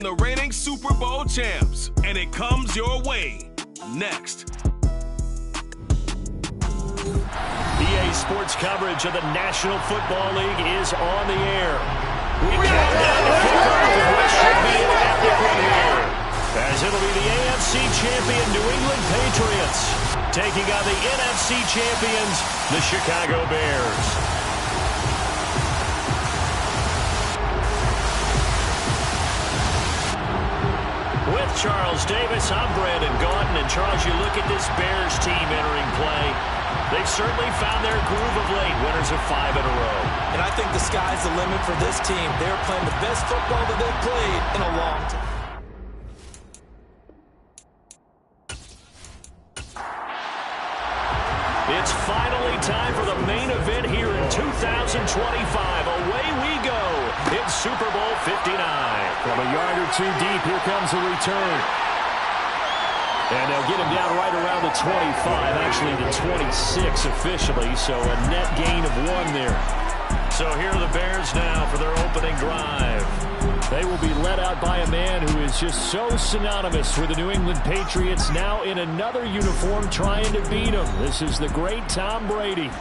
The reigning Super Bowl champs, and it comes your way next. EA Sports coverage of the National Football League is on the air. We count down the kickoff of what should be an epic one here, as it'll be the AFC champion New England Patriots taking on the NFC champions, the Chicago Bears. With Charles Davis, I'm Brandon Gaudin. And Charles, you look at this Bears team entering play. They've certainly found their groove of late, winners of 5 in a row. And I think the sky's the limit for this team. They're playing the best football that they've played in a long time. It's finally time for the main event here in 2025. Away we go in Super Bowl 59. From a yard or two deep, here comes the return. And they'll get him down right around the 25, actually the 26 officially, so a net gain of 1 there. So here are the Bears now for their opening drive. They will be led out by a man who is just so synonymous with the New England Patriots, now in another uniform trying to beat him. This is the great Tom Brady.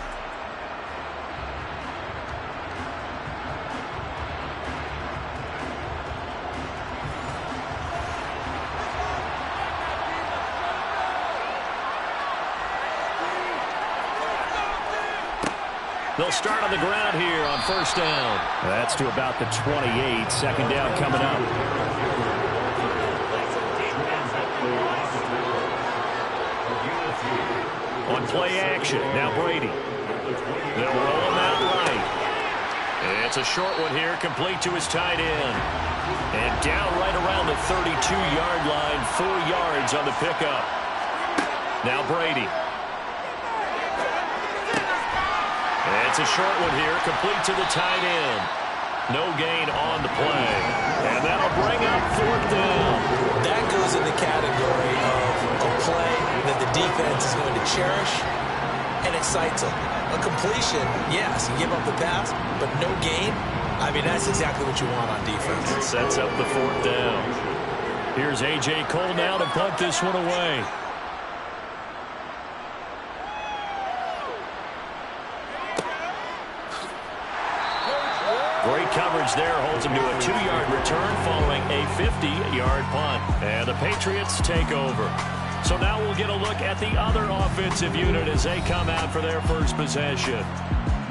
They'll start on the ground here on first down. That's to about the 28. Second down coming up. On play action, now Brady. They'll roll him out right. It's a short one here, complete to his tight end. And down right around the 32-yard line, 4 yards on the pickup. Now Brady. It's a short one here, complete to the tight end. No gain on the play. And that'll bring up 4th down. That goes in the category of a play that the defense is going to cherish and excites them. A completion, yes, you give up the pass, but no gain. I mean, that's exactly what you want on defense. It sets up the 4th down. Here's A.J. Cole now to punt this one away. Great coverage there, holds him to a 2-yard return following a 50-yard punt. And the Patriots take over. So now we'll get a look at the other offensive unit as they come out for their first possession.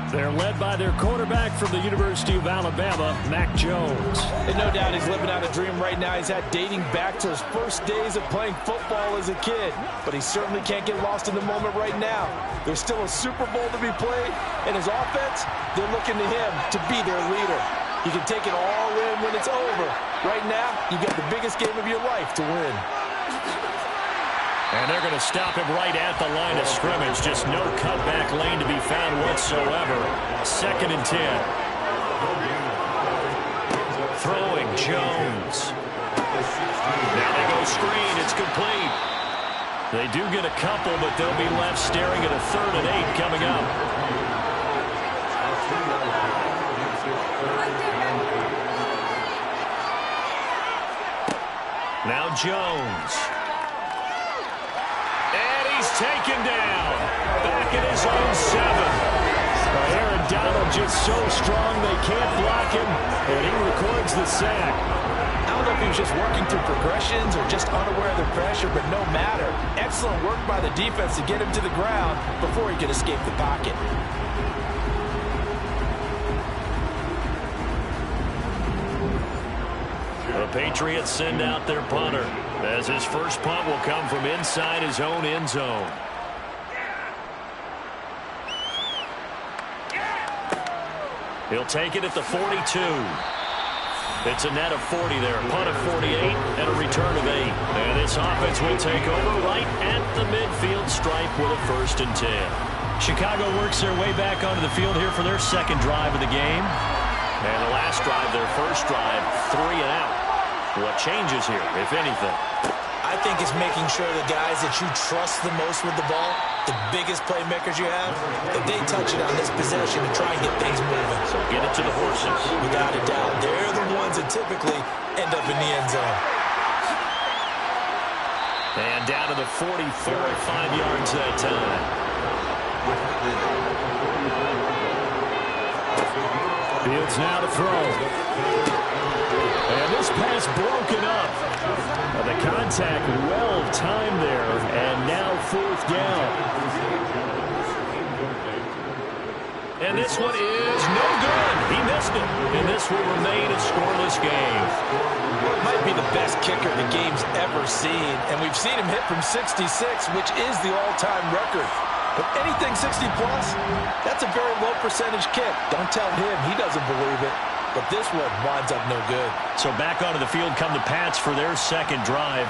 They're led by their quarterback from the University of Alabama, Mac Jones. And no doubt he's living out a dream right now. He's had dating back to his first days of playing football as a kid. But he certainly can't get lost in the moment right now. There's still a Super Bowl to be played, and his offense, they're looking to him to be their leader. He can take it all in when it's over. Right now, you got the biggest game of your life to win. And they're going to stop him right at the line of scrimmage. Just no cutback lane to be found whatsoever. 2nd and 10. Throwing Jones. Now they go screen. It's complete. They do get a couple, but they'll be left staring at a 3rd and 8 coming up. Now Jones. Taken down. Back in his own 7. Aaron Donald just so strong they can't block him, and he records the sack. I don't know if he was just working through progressions or just unaware of the pressure, but no matter. Excellent work by the defense to get him to the ground before he could escape the pocket. The Patriots send out their punter, as his first punt will come from inside his own end zone. He'll take it at the 42. It's a net of 40 there, a punt of 48, and a return of 8. And this offense will take over right at the midfield stripe with a 1st and 10. Chicago works their way back onto the field here for their 2nd drive of the game. And the last drive, their first drive, 3 and out. What changes here, if anything? I think it's making sure the guys that you trust the most with the ball, the biggest playmakers you have, that they touch it on this possession to try and get things moving. So get it to the horses. Without a doubt, they're the ones ones that typically end up in the end zone. And down to the 44, 5 yards that time. Fields now to throw. And this pass broken up. The contact well timed there, and now 4th down. And this one is no good. He missed it. And this will remain a scoreless game. Well, it might be the best kicker the game's ever seen, and we've seen him hit from 66, which is the all-time record. But anything 60-plus, that's a very low percentage kick. Don't tell him he doesn't believe it. But this one winds up no good. So back onto the field come the Pats for their second drive.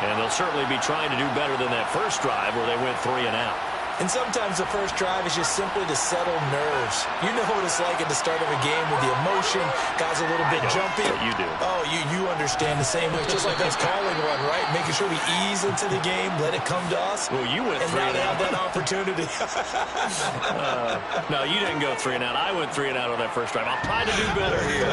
And they'll certainly be trying to do better than that first drive where they went 3 and out. And sometimes the first drive is just simply to settle nerves. You know what it's like at the start of a game with the emotion, guys a little bit jumpy. You do. Oh, you understand the same way. Just like us calling one, right? Making sure we ease into the game, let it come to us. Well, you went 3 and out. And now out. they have that opportunity. No, you didn't go 3 and out. I went 3 and out on that first drive. I'll try to do better here.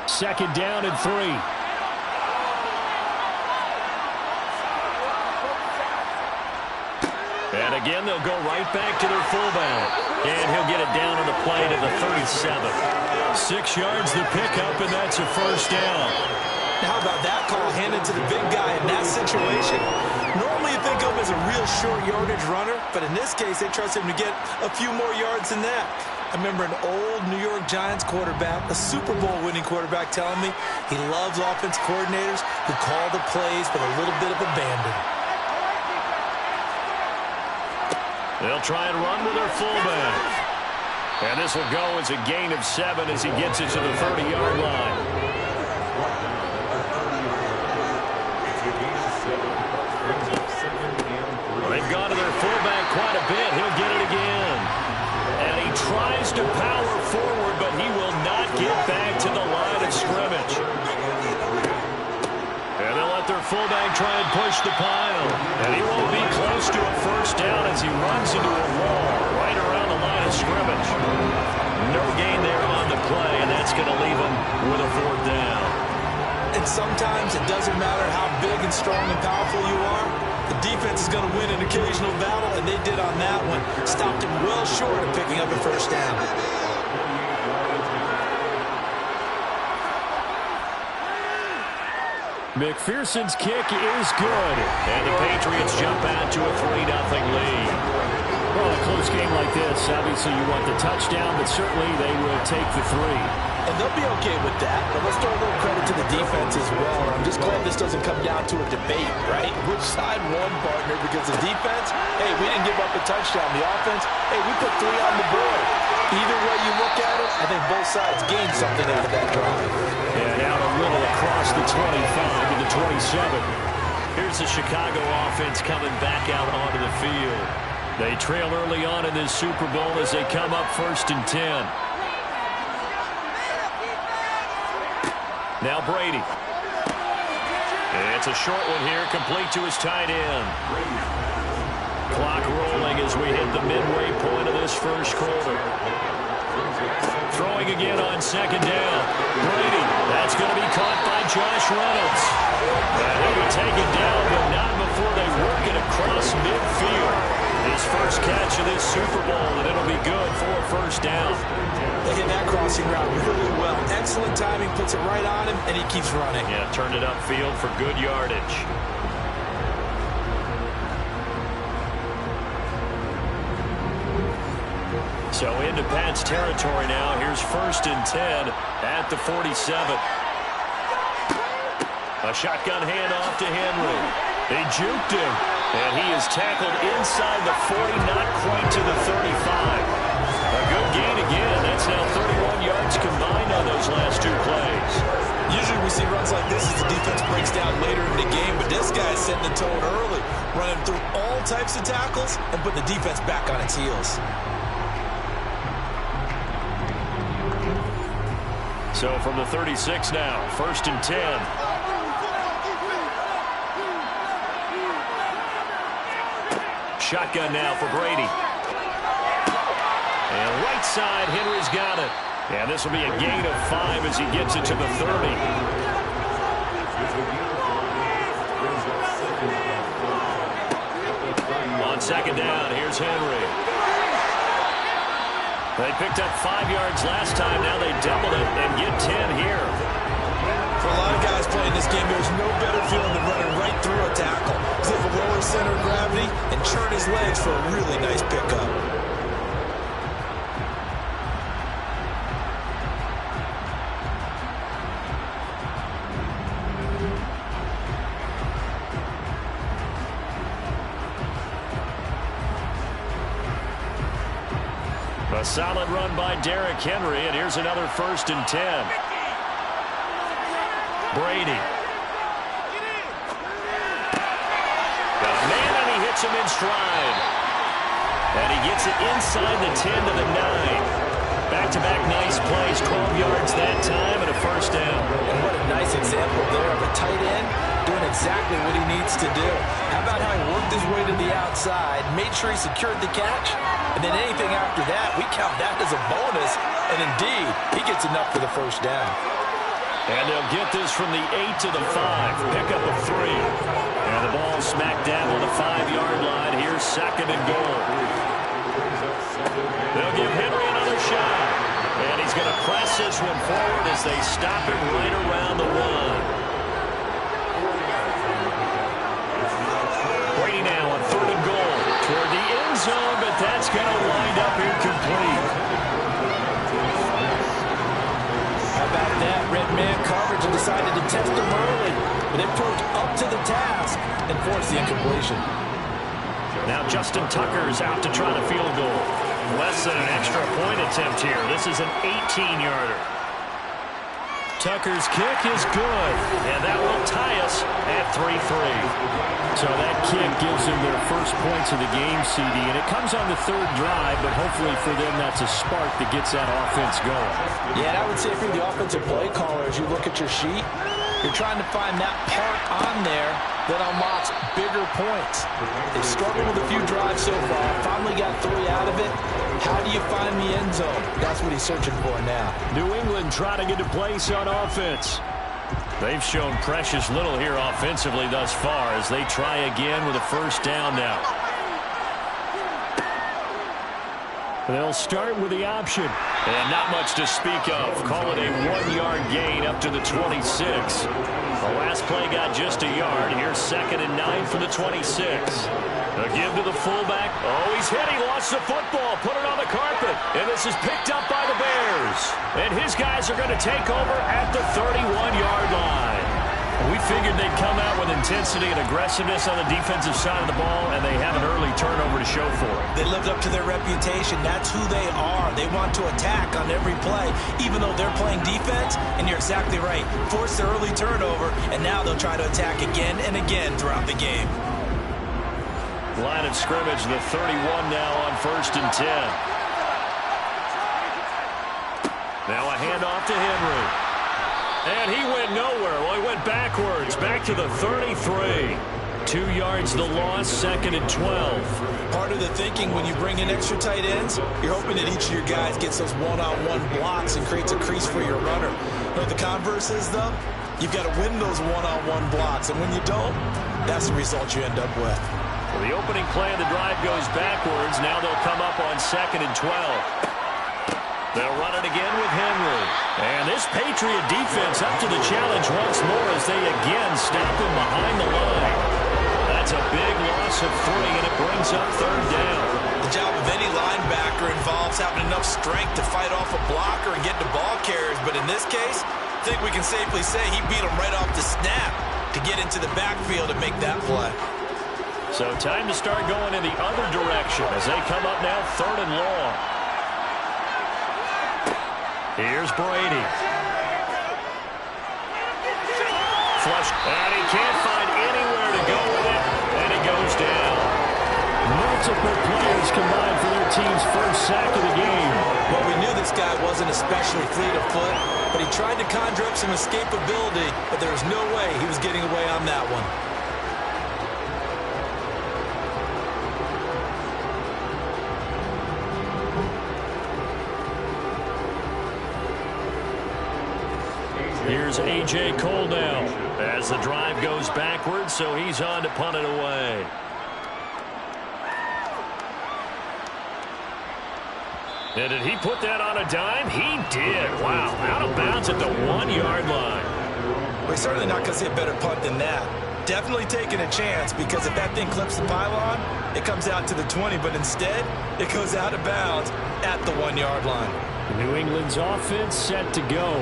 Second down and 3. And again, they'll go right back to their fullback. And he'll get it down on the play to the 37. 6 yards the pickup, and that's a first down. Now, how about that call handed to the big guy in that situation? Normally you think of him as a real short yardage runner, but in this case, they trust him to get a few more yards than that. I remember an old New York Giants quarterback, a Super Bowl winning quarterback, telling me he loves offense coordinators who call the plays with a little bit of abandon. They'll try and run with their fullback. And this will go as a gain of 7 as he gets it to the 30-yard line. Well, they've gone to their fullback quite a bit. He'll get it again. And he tries to power forward, but he will not get back to the line of scrimmage. And they'll let their fullback try and push the pile. And he won't be close to a first down as he runs into a wall right around the line of scrimmage. No gain there on the play, and that's going to leave him with a 4th down. And sometimes it doesn't matter how big and strong and powerful you are. The defense is going to win an occasional battle, and they did on that one. Stopped him well short of picking up a first down. McPherson's kick is good. And the Patriots jump out to a 3-0 lead. Well, a close game like this, obviously you want the touchdown, but certainly they will take the 3. And they'll be okay with that, but let's throw a little credit to the defense as well. I'm just glad this doesn't come down to a debate, right? Which side won, partner? Because the defense, hey, we didn't give up a touchdown. The offense, hey, we put 3 on the board. Either way you look at it, I think both sides gained something out of that drive. And out a little across the 25 to the 27. Here's the Chicago offense coming back out onto the field. They trail early on in this Super Bowl as they come up 1st and 10. Now Brady. It's a short one here, complete to his tight end. Clock rolling as we hit the midway point of this first quarter. Throwing again on 2nd down. Brady, that's going to be caught by Josh Reynolds. And he would take it down, but not before they work it across midfield. His first catch of this Super Bowl, and it'll be good for a first down. They hit that crossing route really well. Excellent timing, puts it right on him, and he keeps running. Yeah, turned it upfield for good yardage. So into Pat's territory now. Here's 1st and 10 at the 47. A shotgun handoff to Henry. They juked him, and he is tackled inside the 40, not quite to the 35. A good gain again. That's now 31 yards combined on those last 2 plays. Usually we see runs like this as the defense breaks down later in the game, but this guy is setting the tone early, running through all types of tackles and putting the defense back on its heels. So from the 36 now, 1st and 10. Shotgun now for Brady. right side. Henry's got it. And this will be a gain of 5 as he gets it to the 30. On second down, here's Henry. They picked up 5 yards last time. Now they doubled it and get 10 here. For a lot of guys playing this game, there's no better feeling than running right through a tackle. Zip a lower center of gravity and churn his legs for a really nice pickup. A solid run by Derrick Henry, and here's another 1st and 10. Brady. Got a man, and he hits him in stride. And he gets it inside the 10 to the 9. Back-to-back nice plays, 12 yards that time, and a 1st down. And what a nice example there of a tight end doing exactly what he needs to do. How about how he worked his way to the outside, made sure he secured the catch, and then anything after that, we count that as a bonus. And indeed, he gets enough for the 1st down. And they'll get this from the 8 to the 5. Pickup of 3. And the ball smacked down on the 5-yard line. Here's 2nd and goal. They'll give Henry another shot. And he's going to press this one forward as they stop him right around the 1. Brady now on 3rd and goal. Toward the end zone, but that's going to wind up incomplete. How about that? Red man coverage and decided to test him early. But it proved up to the task and forced the incompletion. Now Justin Tucker's out to try the field goal. Less than an extra point attempt here. This is an 18-yarder. Tucker's kick is good, and that will tie us at 3-3. So that kick gives them their first points of the game, CD, and it comes on the 3rd drive, but hopefully for them that's a spark that gets that offense going. Yeah, and I would say if you're the offensive play caller, as you look at your sheet, you're trying to find that part on there that unlocks bigger points. They've struggled with a few drives so far, finally got 3 out of it. How do you find the end zone? That's what he's searching for now. New England trying to get a place on offense. They've shown precious little here offensively thus far as they try again with a 1st down now. They'll start with the option. And not much to speak of. Call it a 1-yard gain up to the 26. The last play got just a yard. Here's 2nd and 9 for the 26. A give to the fullback. Oh, he's hit. He lost the football. Put it on the carpet. And this is picked up by the Bears. And his guys are going to take over at the 31-yard line. We figured they'd come out with intensity and aggressiveness on the defensive side of the ball, and they have an early turnover to show for it. They lived up to their reputation. That's who they are. They want to attack on every play, even though they're playing defense. And you're exactly right. Force the early turnover, and now they'll try to attack again and again throughout the game. Line of scrimmage, the 31 now on 1st and 10. Now a handoff to Henry. And he went nowhere. Well, he went backwards, back to the 33. 2 yards the loss, 2nd and 12. Part of the thinking when you bring in extra tight ends, you're hoping that each of your guys gets those one-on-one blocks and creates a crease for your runner. You know what the converse is, though? You've got to win those one-on-one blocks, and when you don't, that's the result you end up with. Well, the opening play of the drive goes backwards. Now they'll come up on 2nd and 12. They'll run it again with Henry. And this Patriot defense up to the challenge once more as they again stop him behind the line. That's a big loss of 3, and it brings up 3rd down. The job of any linebacker involves having enough strength to fight off a blocker and get to ball carriers. But in this case, I think we can safely say he beat him right off the snap to get into the backfield and make that play. So time to start going in the other direction as they come up now 3rd and long. Here's Brady. Flush, and he can't find anywhere to go with it, and it goes down. Multiple players combined for their team's first sack of the game. Well, we knew this guy wasn't especially fleet of foot, but he tried to conjure up some escapability, but there was no way he was getting away on that one. Here's A.J. Cole now as the drive goes backwards, so he's on to punt it away. And did he put that on a dime? He did. Wow, out of bounds at the 1-yard line. We're certainly not going to see a better punt than that. Definitely taking a chance, because if that thing clips the pylon, it comes out to the 20, but instead, it goes out of bounds at the 1-yard line. New England's offense set to go.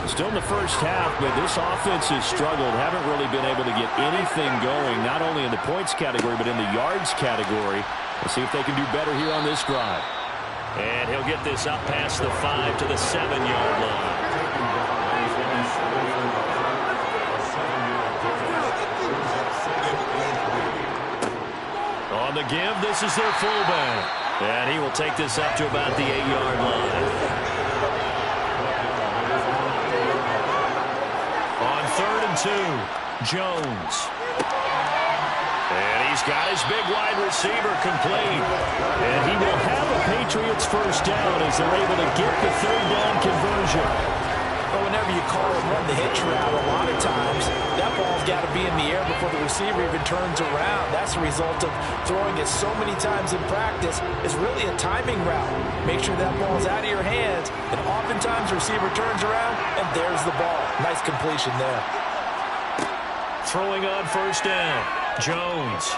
Still in the first half, but this offense has struggled. Haven't really been able to get anything going, not only in the points category, but in the yards category. Let's see if they can do better here on this drive. And he'll get this up past the 5 to the 7-yard line. On the give, this is their fullback. And he will take this up to about the 8-yard line. On 3rd and 2, Jones. And he's got his big wide receiver complete. And he will have a Patriots first down as they're able to get the 3rd down conversion. But whenever you call and run the hitch route, a lot of times that ball's got to be in the air before the receiver even turns around. That's a result of throwing it so many times in practice. It's really a timing route. Make sure that ball's out of your hands, and oftentimes the receiver turns around, and there's the ball. Nice completion there. Throwing on first down, Jones.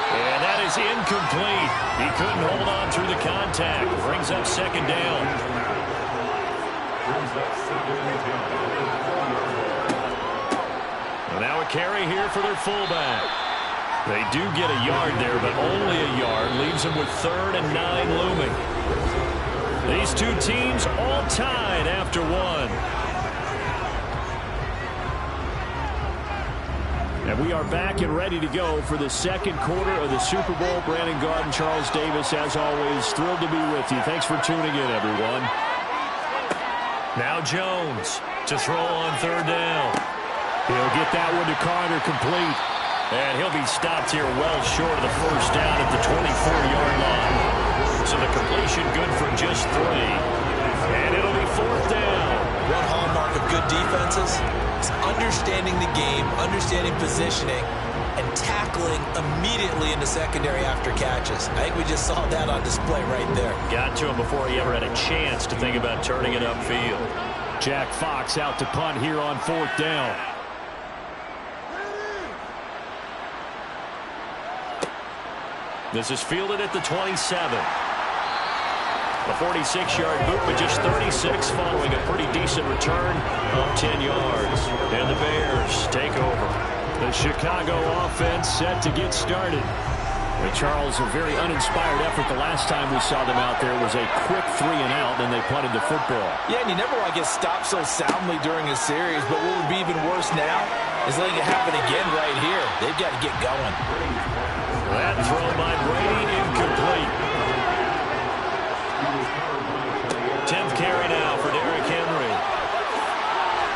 And that is incomplete. He couldn't hold on through the contact. Brings up 2nd down. And now a carry here for their fullback. They do get a yard there, but only a yard. Leaves them with 3rd and 9 looming. These two teams all tied after 1. And we are back and ready to go for the 2nd quarter of the Super Bowl. Brandon Garden, Charles Davis, as always, thrilled to be with you. Thanks for tuning in, everyone. Now Jones to throw on 3rd down. He'll get that one to Carter complete. And he'll be stopped here well short of the first down at the 24-yard line. So the completion good for just 3. And it'll be 4th down. One hallmark of good defenses is understanding the game, understanding positioning, and tackling immediately in the secondary after catches. I think we just saw that on display right there. Got to him before he ever had a chance to think about turning it upfield. Jack Fox out to punt here on 4th down. This is fielded at the 27. A 46-yard boot, but just 36 following a pretty decent return of 10 yards. And the Bears take over. The Chicago offense set to get started. And Charles, a very uninspired effort the last time we saw them out there was a quick 3 and out, and they punted the football. Yeah, and you never want to get stopped so soundly during a series, but what would be even worse now is letting it happen again right here. They've got to get going. That throw by Brady incomplete. 10th carry now for Derrick Henry.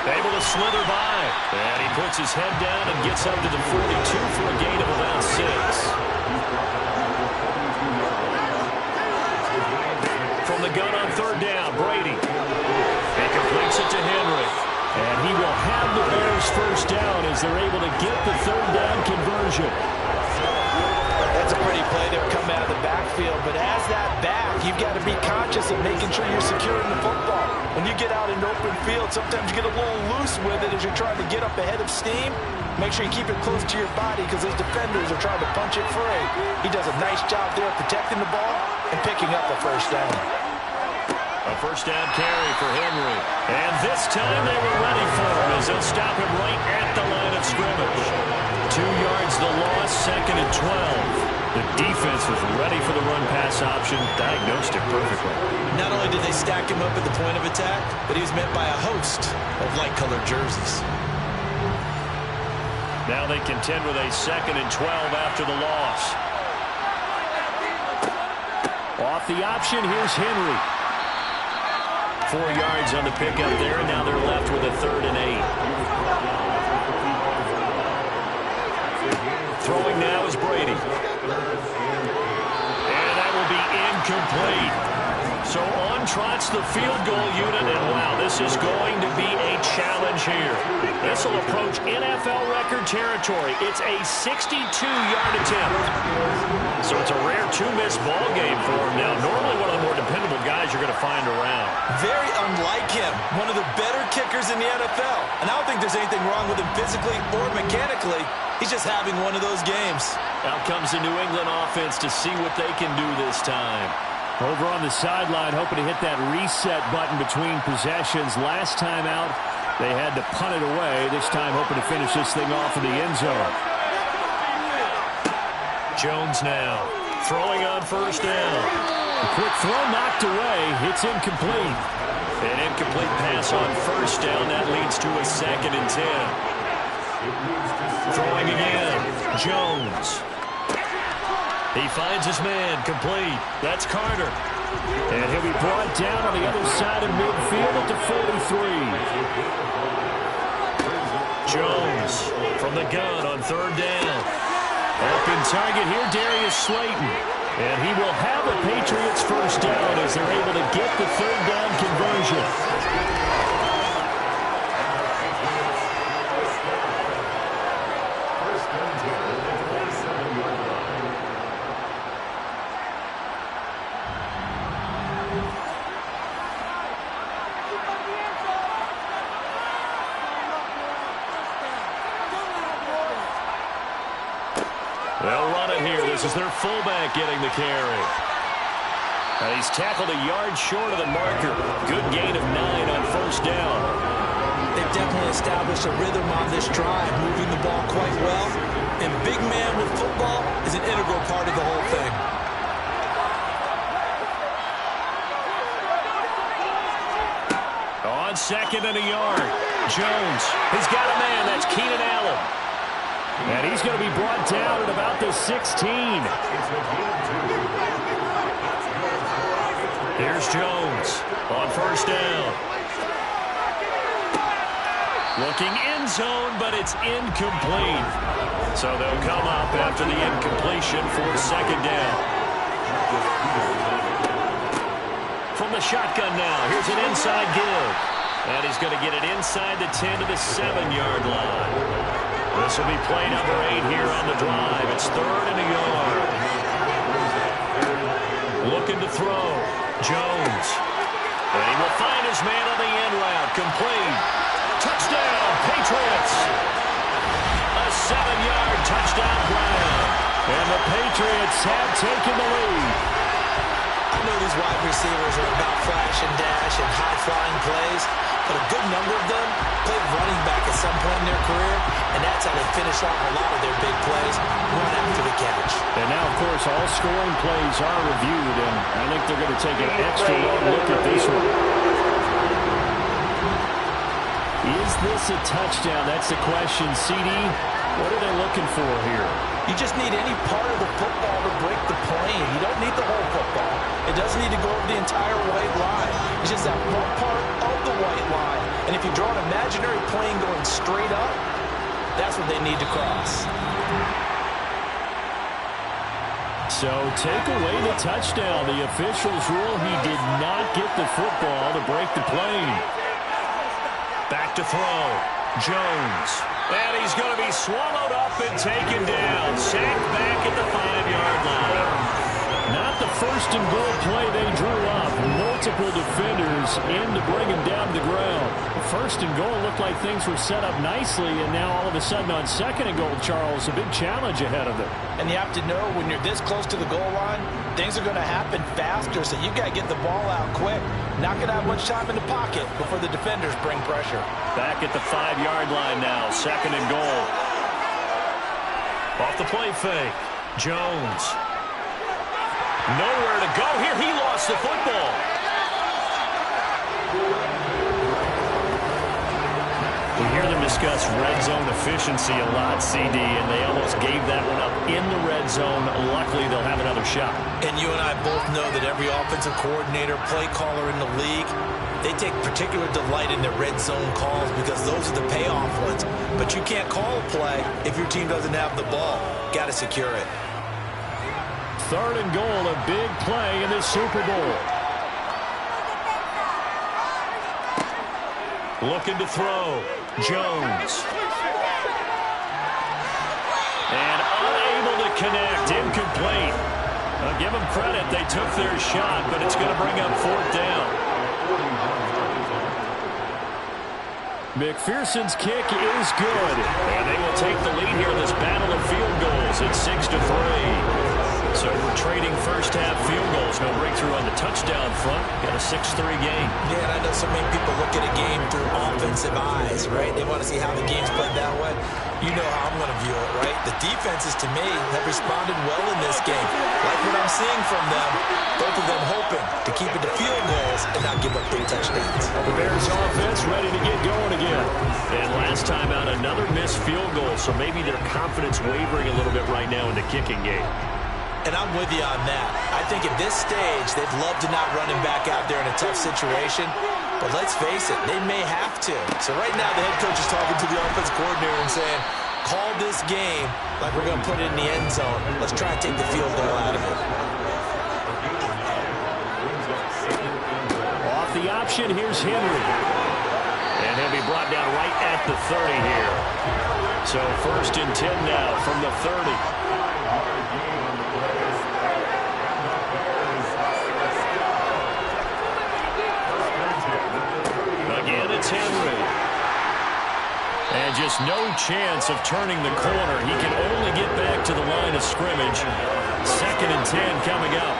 Able to slither by. And he puts his head down and gets up to the 42 for a gain of about 6. From the gun on 3rd down, Brady. He completes it to Henry. And he will have the Bears first down as they're able to get the 3rd down conversion. That's a pretty play there coming out of the backfield, but as that back, you've got to be conscious of making sure you're securing the football. When you get out in open field, sometimes you get a little loose with it as you're trying to get up ahead of steam. Make sure you keep it close to your body because those defenders are trying to punch it free. He does a nice job there protecting the ball and picking up a first down. A first down carry for Henry. And this time they were ready for him as they'll stop him right at the line of scrimmage. 2 yards the loss, 2nd and 12. The defense was ready for the run-pass option, diagnosed it perfectly. Not only did they stack him up at the point of attack, but he was met by a host of light-colored jerseys. Now they contend with a 2nd and 12 after the loss. Off the option, here's Henry. 4 yards on the pickup there, and now they're left with a 3rd and 8. Throwing now is Brady. And that will be incomplete. So on In trots the field goal unit, and wow, this is going to be a challenge here. This will approach NFL record territory. It's a 62-yard attempt. So it's a rare two-miss ball game for him now. Normally one of the more dependable guys you're going to find around. Very unlike him. One of the better kickers in the NFL. And I don't think there's anything wrong with him physically or mechanically. He's just having one of those games. Out comes the New England offense to see what they can do this time. Over on the sideline, hoping to hit that reset button between possessions. Last time out, they had to punt it away. This time, hoping to finish this thing off in the end zone. Jones now throwing on first down. The quick throw knocked away. It's incomplete. An incomplete pass on first down. That leads to a 2nd and 10. Throwing again. Jones. He finds his man, complete. That's Carter. And he'll be brought down on the other side of midfield at the 43. Jones from the gun on 3rd down. Open target here, Darius Slayton. And he will have a Patriots first down as they're able to get the 3rd down conversion. They'll run it here. This is their fullback getting the carry. And he's tackled a yard short of the marker. Good gain of 9 on first down. They've definitely established a rhythm on this drive, moving the ball quite well. And big man with football is an integral part of the whole thing. On 2nd and a yard. Jones has got a man. That's Keenan Allen. And he's going to be brought down at about the 16. Here's Jones on first down. Looking end zone, but it's incomplete. So they'll come up after the incompletion for 2nd down. From the shotgun now, here's an inside give. And he's going to get it inside the 10 to the 7-yard line. This will be play number 8 here on the drive. It's 3rd and a yard. Looking to throw. Jones. And he will find his man on the end route. Complete. Touchdown, Patriots. A 7-yard touchdown ground. And the Patriots have taken the lead. I know these wide receivers are about flash and dash and high-flying plays, but a good number of them played running back at some point in their career, and that's how they finish off a lot of their big plays, run after the catch. And now, of course, all scoring plays are reviewed, and I think they're going to take an extra long look at this one. Is this a touchdown? That's the question. CD, what are they looking for here? You just need any part of the football to break the plane. You don't need the whole football. It doesn't need to go over the entire white line. It's just that one part of the white line. And if you draw an imaginary plane going straight up, that's what they need to cross. So take away the touchdown. The officials rule he did not get the football to break the plane. Back to throw. Jones. And he's going to be swallowed up and taken down. Sacked back at the 5-yard line. Not the first and goal play they drew up. Multiple defenders in to bring him down to the ground. First and goal looked like things were set up nicely, and now all of a sudden on 2nd and goal, Charles, a big challenge ahead of them. And you have to know when you're this close to the goal line, things are going to happen faster, so you got to get the ball out quick. Not going to have much time in the pocket before the defenders bring pressure. Back at the 5-yard line now, 2nd and goal. Off the play fake. Jones. Nowhere to go here. He lost the football. We hear them discuss red zone efficiency a lot, CD, and they almost gave that one up in the red zone. Luckily, they'll have another shot. And you and I both know that every offensive coordinator, play caller in the league, they take particular delight in their red zone calls because those are the payoff ones. But you can't call a play if your team doesn't have the ball. Got to secure it. 3rd and goal, a big play in the Super Bowl. Looking to throw. Jones. And unable to connect. Incomplete. I'll give them credit. They took their shot, but it's going to bring up 4th down. McPherson's kick is good. And they will take the lead here in this battle of field goals at 6-3. So we're trading first-half field goals. No breakthrough on the touchdown front. Got a 6-3 game. Yeah, and I know so many people look at a game through offensive eyes, right? They want to see how the game's played that way. You know how I'm going to view it, right? The defenses, to me, have responded well in this game. Like what I'm seeing from them, both of them hoping to keep it to field goals and not give up big touchdowns. The Bears offense ready to get going again. And last time out, another missed field goal, so maybe their confidence wavering a little bit right now in the kicking game. And I'm with you on that. I think at this stage, they'd love to not run him back out there in a tough situation. But let's face it, they may have to. So right now, the head coach is talking to the offense coordinator and saying, call this game like we're going to put it in the end zone. Let's try and take the field goal out of it. Off the option, here's Henry. And he'll be brought down right at the 30 here. So 1st and 10 now from the 30. It's Henry. And just no chance of turning the corner. He can only get back to the line of scrimmage. 2nd and 10 coming up.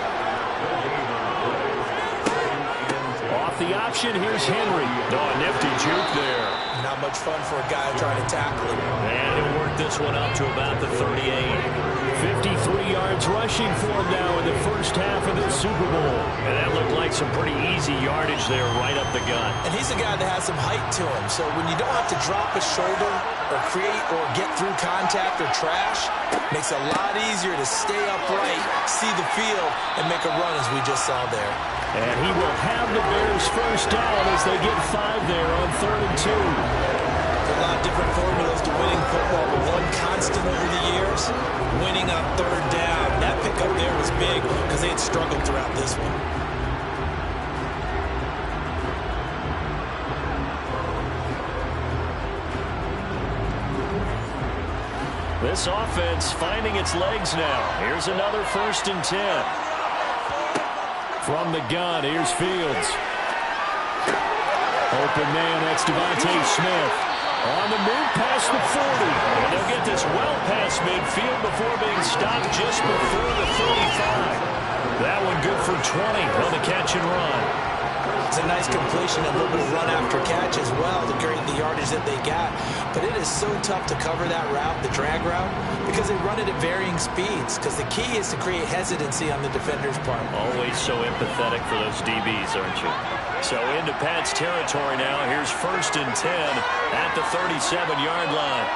Off the option, here's Henry. Oh, a nifty juke there. Not much fun for a guy trying to tackle him. And he'll work this one up to about the 38. 53 yards rushing for him now in the first half of this Super Bowl. And that looked like some pretty easy yardage there right up the gut. And he's a guy that has some height to him. So when you don't have to drop a shoulder or create or get through contact or trash, makes it a lot easier to stay upright, see the field, and make a run as we just saw there. And he will have the Bears first down as they get 5 there on 3rd and 2. A lot of different formulas to winning football, but one constant over the years, winning on 3rd down. That pickup there was big because they had struggled throughout this one. This offense finding its legs now. Here's another 1st and 10. From the gun, here's Fields. Open man, that's Devontae Smith. On the move past the 40. And they'll get this well past midfield before being stopped just before the 35. That one good for 20 on the catch and run. It's a nice completion, a little bit of run after catch as well to create the yardage that they got. But it is so tough to cover that route, the drag route, because they run it at varying speeds. Because the key is to create hesitancy on the defender's part. Always so empathetic for those DBs, aren't you? So into Pat's territory now. Here's 1st and 10 at the 37-yard line.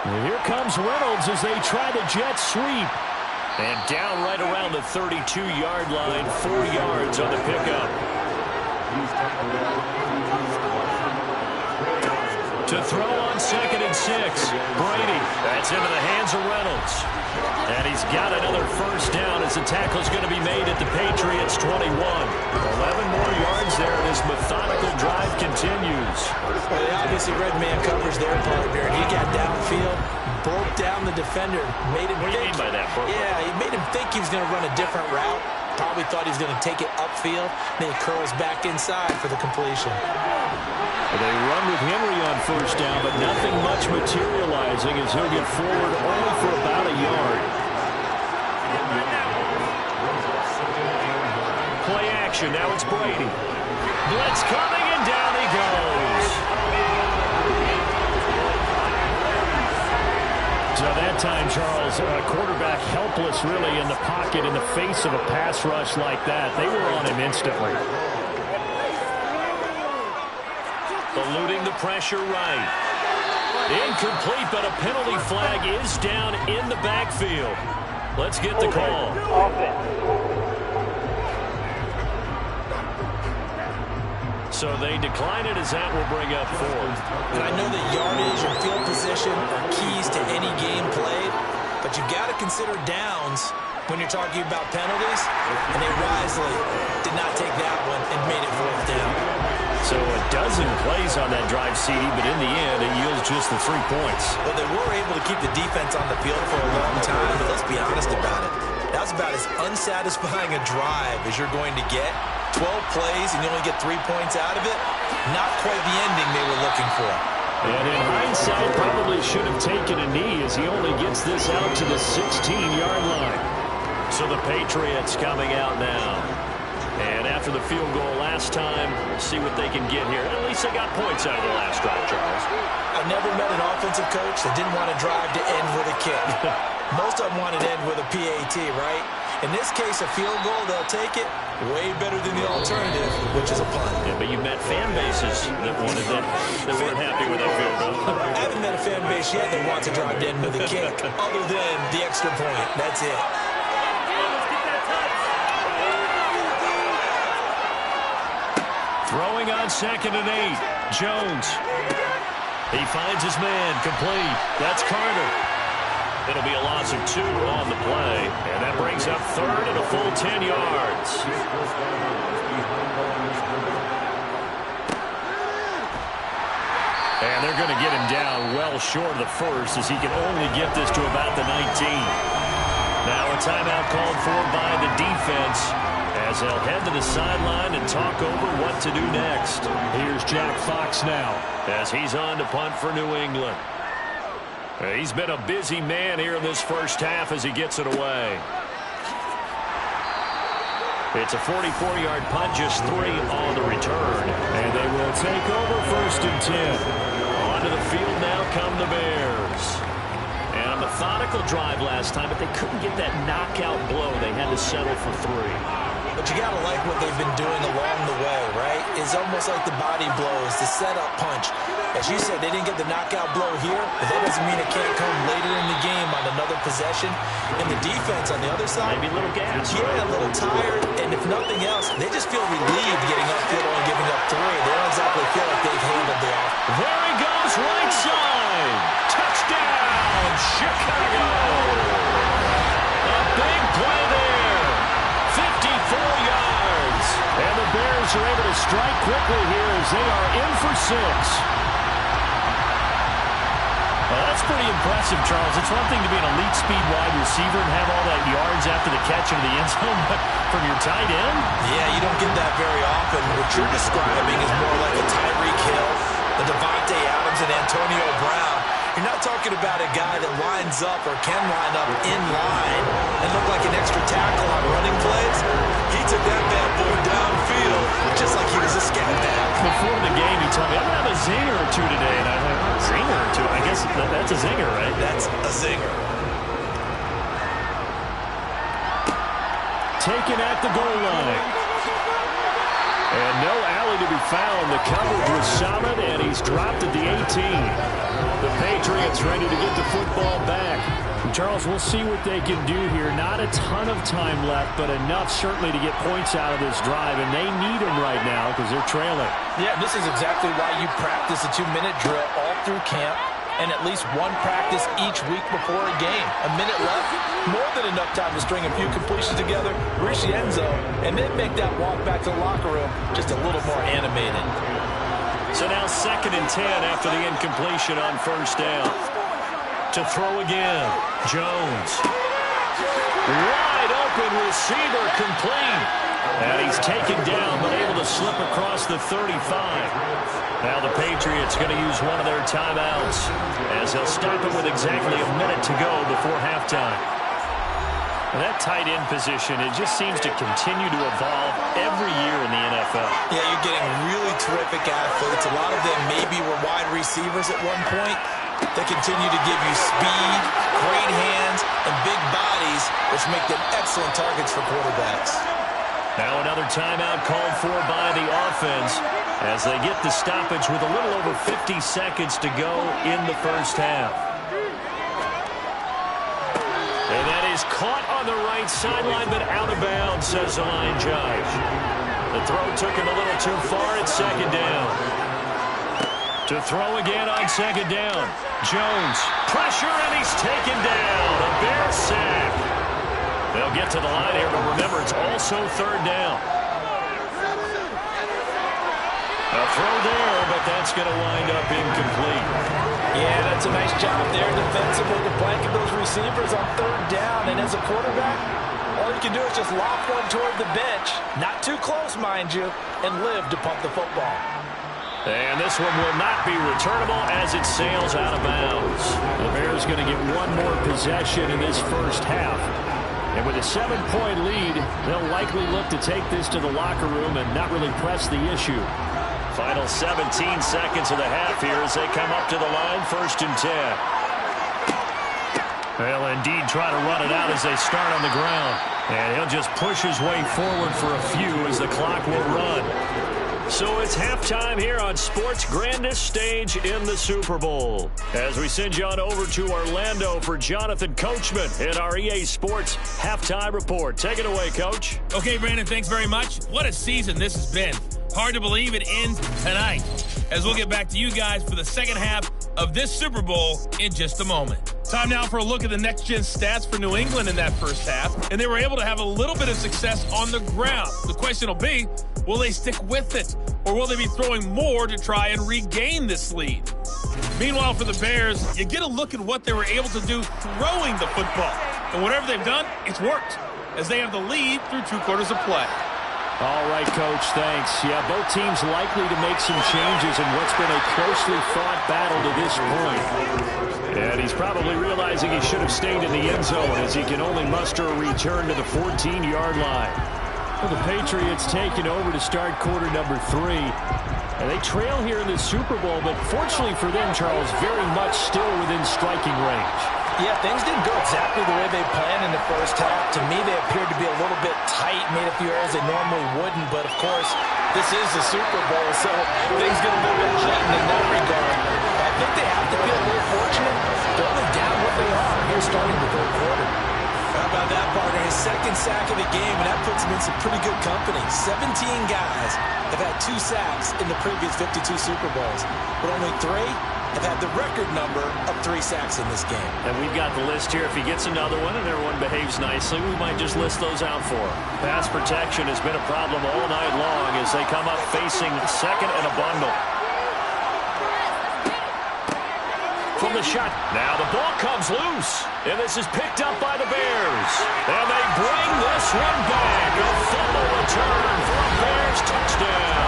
And here comes Reynolds as they try the jet sweep. And down right around the 32-yard line, 4 yards on the pickup. To throw on 2nd and 6. Brady. That's into the hands of Reynolds. And he's got another first down as the tackle's going to be made at the Patriots 21. 11 more yards there, and his methodical drive continues. Well, they obviously red man covers their partner, and he got downfield, broke down the defender, made him What do you mean by that, bro? Yeah, he made him think he was going to run a different route. Probably thought he was going to take it upfield. Then he curls back inside for the completion. Well, they run with Henry on first down, but nothing much materializing as he'll get forward only for about a yard. Play action. Now it's Brady. Blitz coming, and down he goes. So that time, Charles, quarterback helpless really in the pocket in the face of a pass rush like that. They were on him instantly. Eluding the pressure right. Incomplete, but a penalty flag is down in the backfield. Let's get the call. So they decline it as that will bring up 4th. And I know that yardage and field position are keys to any game played, but you've got to consider downs when you're talking about penalties, and they wisely did not take that one and made it 4th down. So a dozen points on that drive, CD, but in the end, it yields just the 3 points. Well, they were able to keep the defense on the field for a long time, but let's be honest about it. That's about as unsatisfying a drive as you're going to get. 12 plays and you only get 3 points out of it. Not quite the ending they were looking for. And in hindsight, probably should have taken a knee as he only gets this out to the 16-yard line. So the Patriots coming out now. And after the field goal last time, see what they can get here. At least they got points out of the last drive, Charles. I've never met an offensive coach that didn't want to drive to end with a kick. Most of them wanted to end with a PAT, right? In this case, a field goal, they'll take it. Way better than the alternative, which is a punt. Yeah, but you met fan bases that wanted that weren't happy with that field goal. I haven't met a fan base yet that wants to drive to end with a kick, other than the extra point. That's it. Throwing on 2nd and 8. Jones. He finds his man. Complete. That's Carter. It'll be a loss of 2 on the play. And that brings up 3rd and a full 10 yards. And they're going to get him down well short of the first as he can only get this to about the 19. Now a timeout called for by the defense as they'll head to the sideline and talk over what to do next. Here's Jack Fox now as he's on to punt for New England. He's been a busy man here in this first half as he gets it away. It's a 44-yard punt, just 3 on the return. And they will take over 1st and 10. Onto the field now come the Bears. And a methodical drive last time, but they couldn't get that knockout blow. They had to settle for 3. But you got to like what they've been doing along the way, right? It's almost like the body blows, the setup punch. As you said, they didn't get the knockout blow here, but that doesn't mean it can't come later in the game on another possession. And the defense on the other side, maybe a little gas. Yeah, a little tired. And if nothing else, they just feel relieved getting upfield and giving up 3. They don't exactly feel like they've handled the offense. There he goes, right side. Touchdown, Chicago. A big play there. 54 yards. And the Bears are able to strike quickly here as they are in for 6. Well, that's pretty impressive, Charles. It's one thing to be an elite speed wide receiver and have all that yards after the catch into the end zone, but from your tight end? Yeah, you don't get that very often. What you're describing is more like a Tyreek Hill, the Devontae Adams, and Antonio Brown. You're not talking about a guy that lines up or can line up in line and look like an extra tackle on running plays. He took that bad boy downfield just like he was a scat back. Before the game, he told me, I'm going to have a zinger or 2 today. And I thought, a zinger or 2? I guess that's a zinger, right? That's a zinger. Taken at the goal line. And no alley to be found. The coverage was solid, and he's dropped at the 18. The Patriots ready to get the football back. Charles, we'll see what they can do here. Not a ton of time left, but enough certainly to get points out of this drive, and they need them right now because they're trailing. Yeah, this is exactly why you practice a 2-minute drill all through camp and at least one practice each week before a game. A minute left, more than enough time to string a few completions together, reach the end zone, and then make that walk back to the locker room just a little more animated. So now 2nd and 10 after the incompletion on 1st down. To throw again, Jones. Wide open receiver, complete. And he's taken down, but able to slip across the 35. Now the Patriots going to use one of their timeouts as they'll stop it with exactly a minute to go before halftime. That tight end position, it just seems to continue to evolve every year in the NFL. Yeah, you're getting really terrific athletes. A lot of them maybe were wide receivers at one point. They continue to give you speed, great hands, and big bodies, which make them excellent targets for quarterbacks. Now another timeout called for by the offense as they get the stoppage with a little over 50 seconds to go in the first half. And that is caught on the right sideline, but out of bounds, says the line judge. The throw took him a little too far at 2nd down. To throw again on 2nd down. Jones, pressure, and he's taken down. A Bear sack. They'll get to the line here, but remember, it's also 3rd down. A throw there, but that's going to wind up incomplete. Yeah, that's a nice job there defensively to blanket those receivers on third down. And as a quarterback, all you can do is just lob one toward the bench. Not too close, mind you, and live to pump the football. And this one will not be returnable as it sails out of bounds. The Bears going to get one more possession in this first half. And with a 7-point lead, they'll likely look to take this to the locker room and not really press the issue. Final 17 seconds of the half here as they come up to the line, 1st and 10. They'll indeed try to run it out as they start on the ground. And he'll just push his way forward for a few as the clock will run. So it's halftime here on sports' grandest stage in the Super Bowl. As we send you on over to Orlando for Jonathan Coachman in our EA Sports Halftime Report. Take it away, Coach. Okay, Brandon, thanks very much. What a season this has been. Hard to believe it ends tonight, as we'll get back to you guys for the second half of this Super Bowl in just a moment. Time now for a look at the next-gen stats for New England in that first half, and they were able to have a little bit of success on the ground. The question will be, will they stick with it, or will they be throwing more to try and regain this lead? Meanwhile, for the Bears, you get a look at what they were able to do throwing the football. And whatever they've done, it's worked, as they have the lead through 2 quarters of play. All right, Coach, thanks. Yeah, both teams likely to make some changes in what's been a closely fought battle to this point. And he's probably realizing he should have stayed in the end zone as he can only muster a return to the 14-yard line. Well, the Patriots taking over to start quarter number 3. And they trail here in the Super Bowl, but fortunately for them, Charles, very much still within striking range. Yeah, things didn't go exactly the way they planned in the first half. To me, they appeared to be a little bit tight, made a few errors they normally wouldn't. But, of course, this is the Super Bowl, so things get a little bit heightened in that regard. I think they have to feel a little fortunate. They're only down what they are here starting the third quarter. How about that, partner? His second sack of the game, and that puts him in some pretty good company. 17 guys have had 2 sacks in the previous 52 Super Bowls, but only 3 have had the record number of 3 sacks in this game. And we've got the list here. If he gets another one and everyone behaves nicely, we might just list those out for him. Pass protection has been a problem all night long as they come up facing second and a bundle. From the shot. Now the ball comes loose. And this is picked up by the Bears. And they bring this one back. A fumble return for a Bears touchdown.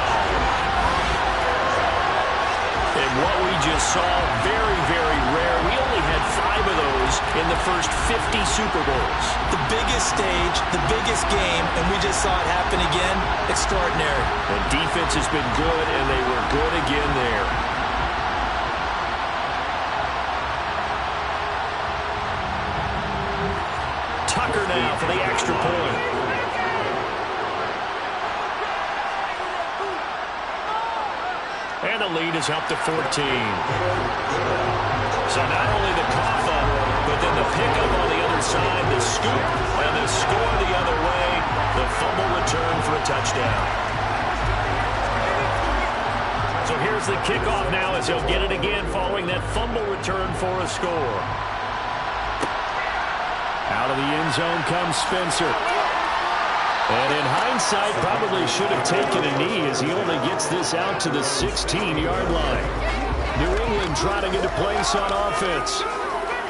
And what we just saw, very, very rare. We only had 5 of those in the first 50 Super Bowls. The biggest stage, the biggest game, and we just saw it happen again. Extraordinary. The defense has been good, and they were good again there. Tucker now for the extra point. And the lead is up to 14. So not only the cough up, but then the pickup on the other side, the scoop, and the score the other way, the fumble return for a touchdown. So here's the kickoff now as he'll get it again following that fumble return for a score. Out of the end zone comes Spencer. And in hindsight, probably should have taken a knee as he only gets this out to the 16-yard line. New England trying to get a place on offense.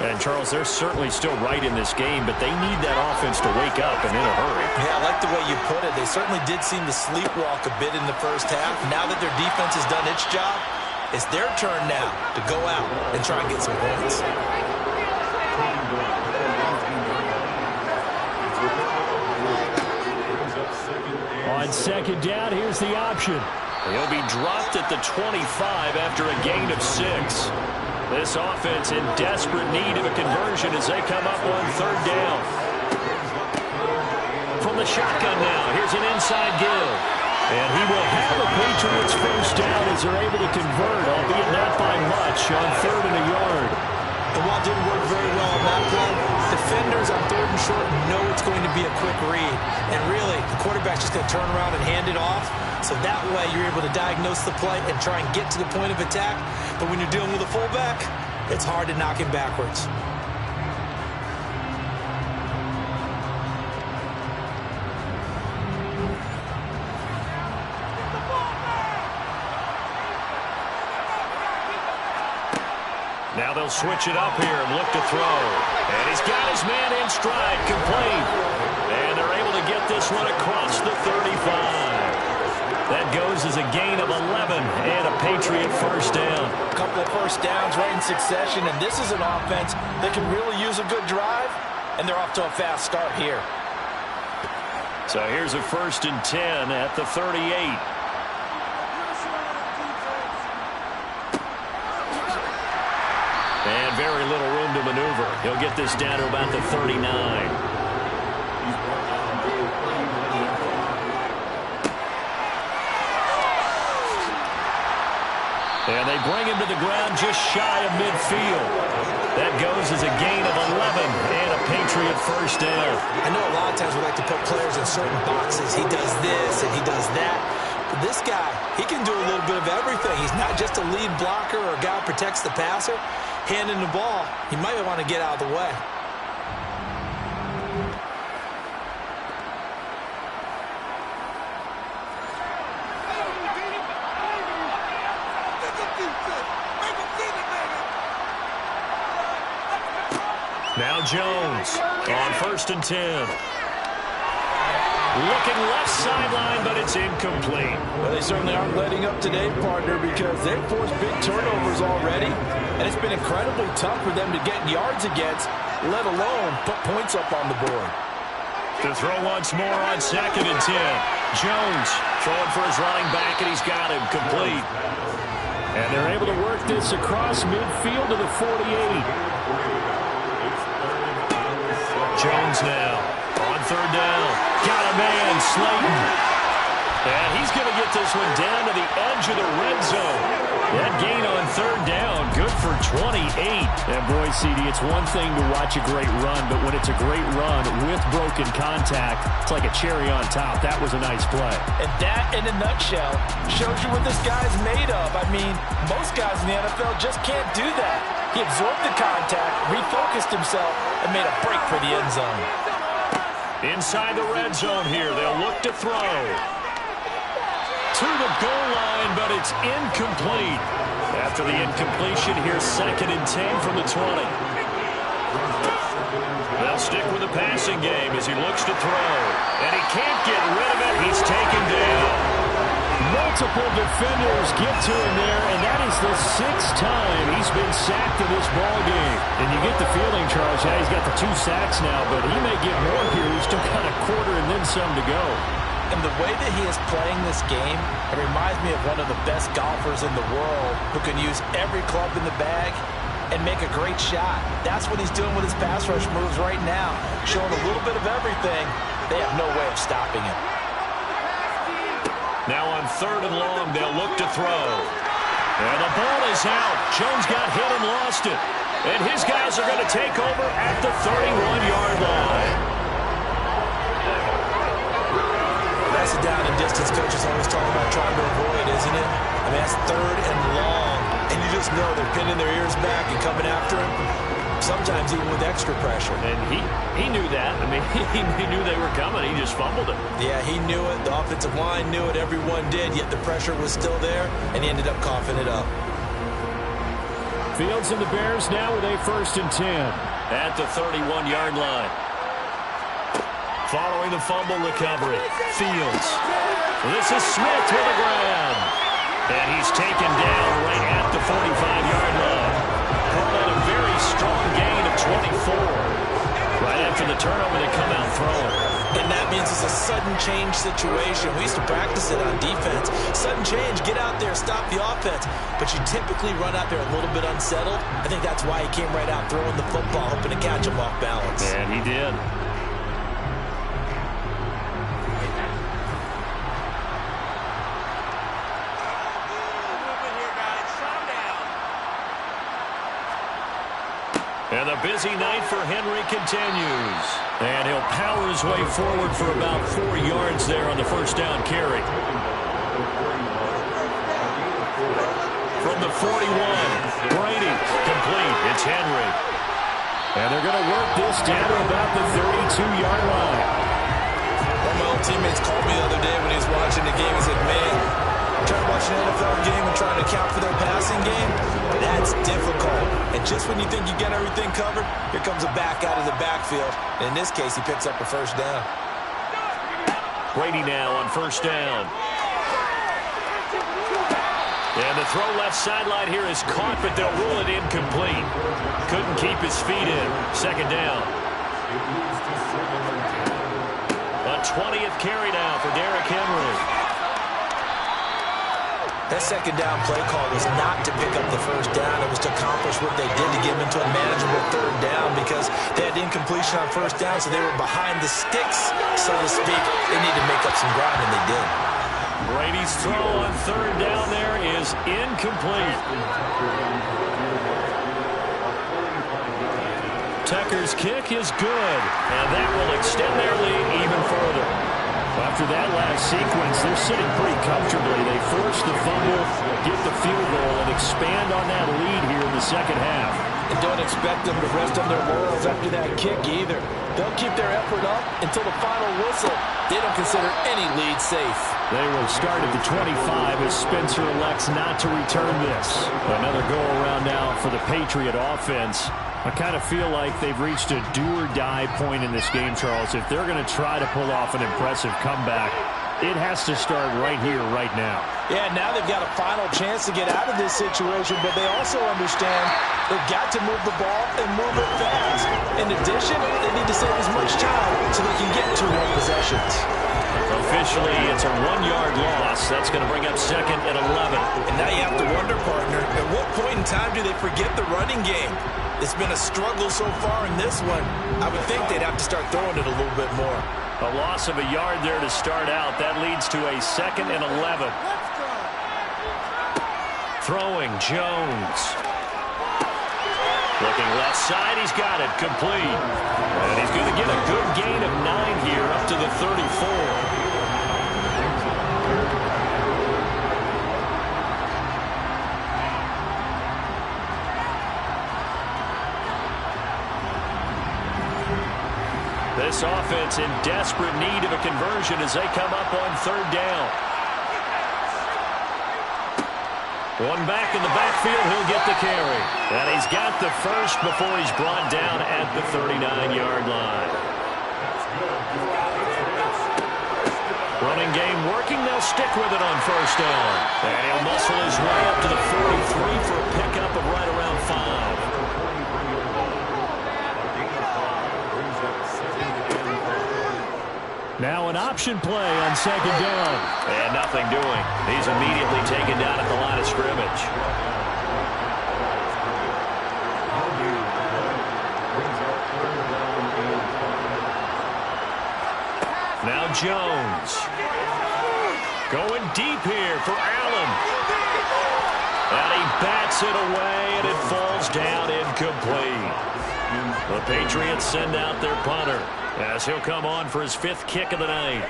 And, Charles, they're certainly still right in this game, but they need that offense to wake up and in a hurry. Yeah, I like the way you put it. They certainly did seem to sleepwalk a bit in the first half. Now that their defense has done its job, it's their turn now to go out and try and get some points. On second down, here's the option. He'll be dropped at the 25 after a gain of 6. This offense in desperate need of a conversion as they come up on third down. From the shotgun now, here's an inside give. And he will have a Patriots first down as they're able to convert, albeit not by much, on 3rd and a yard. And while it didn't work very well on that play, defenders on 3rd and short know it's going to be a quick read. And really, the quarterback's just going to turn around and hand it off. So that way, you're able to diagnose the play and try and get to the point of attack. But when you're dealing with a fullback, it's hard to knock him backwards. Now they'll switch it up here and look to throw. And he's got his man in stride, complete. And they're able to get this one across the 35. That goes as a gain of 11 and a Patriot first down. A couple of first downs right in succession, and this is an offense that can really use a good drive, and they're off to a fast start here. So here's a 1st and 10 at the 38. And very little room to maneuver. He'll get this down to about the 39. And they bring him to the ground just shy of midfield. That goes as a gain of 11 and a Patriot first down. I know a lot of times we like to put players in certain boxes. He does this and he does that. But this guy, he can do a little bit of everything. He's not just a lead blocker or a guy who protects the passer. Handing the ball, he might want to get out of the way. Now Jones on 1st and 10. Looking left sideline, but it's incomplete. Well, they certainly aren't letting up today, partner, because they've forced big turnovers already, and it's been incredibly tough for them to get yards against, let alone put points up on the board. To throw once more on 2nd and 10. Jones throwing for his running back, and he's got him complete. And they're able to work this across midfield to the 48. Jones now on 3rd down. Got a man, Slayton. And he's going to get this one down to the edge of the red zone. That gain on 3rd down, good for 28. And boy, CD, it's one thing to watch a great run, but when it's a great run with broken contact, it's like a cherry on top. That was a nice play. And that, in a nutshell, shows you what this guy's made of. I mean, most guys in the NFL just can't do that. He absorbed the contact, refocused himself, and made a break for the end zone. Inside the red zone here, they'll look to throw. To the goal line, but it's incomplete. After the incompletion, here's 2nd and 10 from the 20. They'll stick with the passing game as he looks to throw. And he can't get rid of it. He's taken down. Multiple defenders get to him there, and that is the 6th time he's been sacked in this ball game. And you get the feeling, Charles, yeah, he's got the 2 sacks now, but he may get more here. He's still got a quarter and then some to go. And the way that he is playing this game, it reminds me of one of the best golfers in the world who can use every club in the bag and make a great shot. That's what he's doing with his pass rush moves right now, showing a little bit of everything. They have no way of stopping him. Now on 3rd and long, they'll look to throw. And the ball is out. Jones got hit and lost it. And his guys are going to take over at the 31-yard line. That's a down and distance coaches always talking about trying to avoid, isn't it? I mean, that's 3rd and long. And you just know they're pinning their ears back and coming after him. Sometimes even with extra pressure. And he knew that. I mean, he knew they were coming. He just fumbled it. Yeah, he knew it. The offensive line knew it. Everyone did. Yet the pressure was still there, and he ended up coughing it up. Fields and the Bears now with a 1st and 10. At the 31-yard line. Following the fumble recovery. Fields. This is Smith to the ground. And he's taken down right at the 45-yard line. Called a very strong gain of 24. Right after the turnover, they come out throwing. And that means it's a sudden change situation. We used to practice it on defense. Sudden change, get out there, stop the offense. But you typically run out there a little bit unsettled. I think that's why he came right out throwing the football, hoping to catch him off balance. And he did. And the busy night for Henry continues. And he'll power his way forward for about 4 yards there on the 1st down carry. From the 41, Brady, complete. It's Henry. And they're going to work this down to about the 32-yard line. One of my old teammates called me the other day when he was watching the game. He said, man, I'm trying to watch an NFL zone game and trying to account for their passing game, that's difficult. And just when you think you get everything covered, here comes a back out of the backfield. And in this case, he picks up a first down. Brady now on first down. And the throw left sideline here is caught, but they'll rule it incomplete. Couldn't keep his feet in. Second down. A 20th carry now for Derrick Henry. That second down play call was not to pick up the first down. It was to accomplish what they did to get them into a manageable third down because they had incompletion on first down, so they were behind the sticks, so to speak. They need to make up some ground, and they did. Brady's throw on third down there is incomplete. Tucker's kick is good, and that will extend their lead even further. After that last sequence, they're sitting pretty comfortably. They force the fumble, get the field goal, and expand on that lead here in the second half. And don't expect them to rest on their laurels after that kick either. They'll keep their effort up until the final whistle. They don't consider any lead safe. They will start at the 25 as Spencer elects not to return this. Another go-around now for the Patriot offense. I kind of feel like they've reached a do-or-die point in this game, Charles. If they're going to try to pull off an impressive comeback, it has to start right here, right now. Yeah, now they've got a final chance to get out of this situation, but they also understand they've got to move the ball and move it fast. In addition, they need to save as much time so they can get 2 more possessions. Officially, it's a 1-yard loss. That's going to bring up second and 11. And now you have to wonder, partner, at what point in time do they forget the running game? It's been a struggle so far in this one. I would think they'd have to start throwing it a little bit more. A loss of a yard there to start out. That leads to a second and 11. Throwing, Jones. Looking left side, he's got it, complete. And he's going to get a good gain of 9 here up to the 34. This offense in desperate need of a conversion as they come up on third down. One back in the backfield, he'll get the carry. And he's got the first before he's brought down at the 39-yard line. Running game working, they'll stick with it on first down. And he'll muscle his way up to the 43 for a pickup of right around 5. Now an option play on second down. And nothing doing. He's immediately taken down at the line of scrimmage. Now Jones. Going deep here for Allen. And he bats it away, and it falls down incomplete. The Patriots send out their punter as he'll come on for his 5th kick of the night.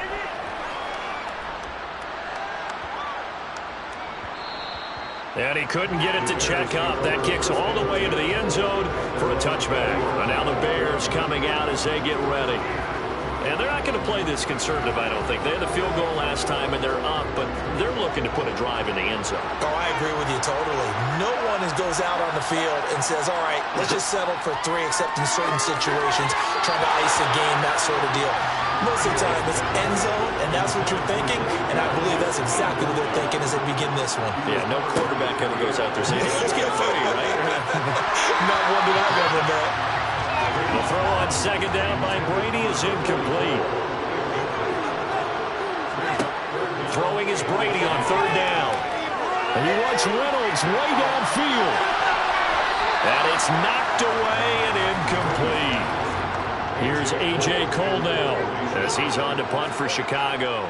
And he couldn't get it to check up. That kicks all the way into the end zone for a touchback. And now the Bears coming out as they get ready. And they're not going to play this conservative, I don't think. They had the field goal last time, and they're up, but they're looking to put a drive in the end zone. Oh, I agree with you totally. No one goes out on the field and says, all right, let's just settle for 3, except in certain situations, trying to ice a game, that sort of deal. Most of the time, it's end zone, and that's what you're thinking, and I believe that's exactly what they're thinking as they begin this one. Yeah, no quarterback ever goes out there saying, hey, let's get a footy, right? Not one that I've ever met. The throw on second down by Brady is incomplete. Throwing is Brady on third down. And he wants Reynolds way downfield. And it's knocked away and incomplete. Here's A.J. Cole now as he's on to punt for Chicago.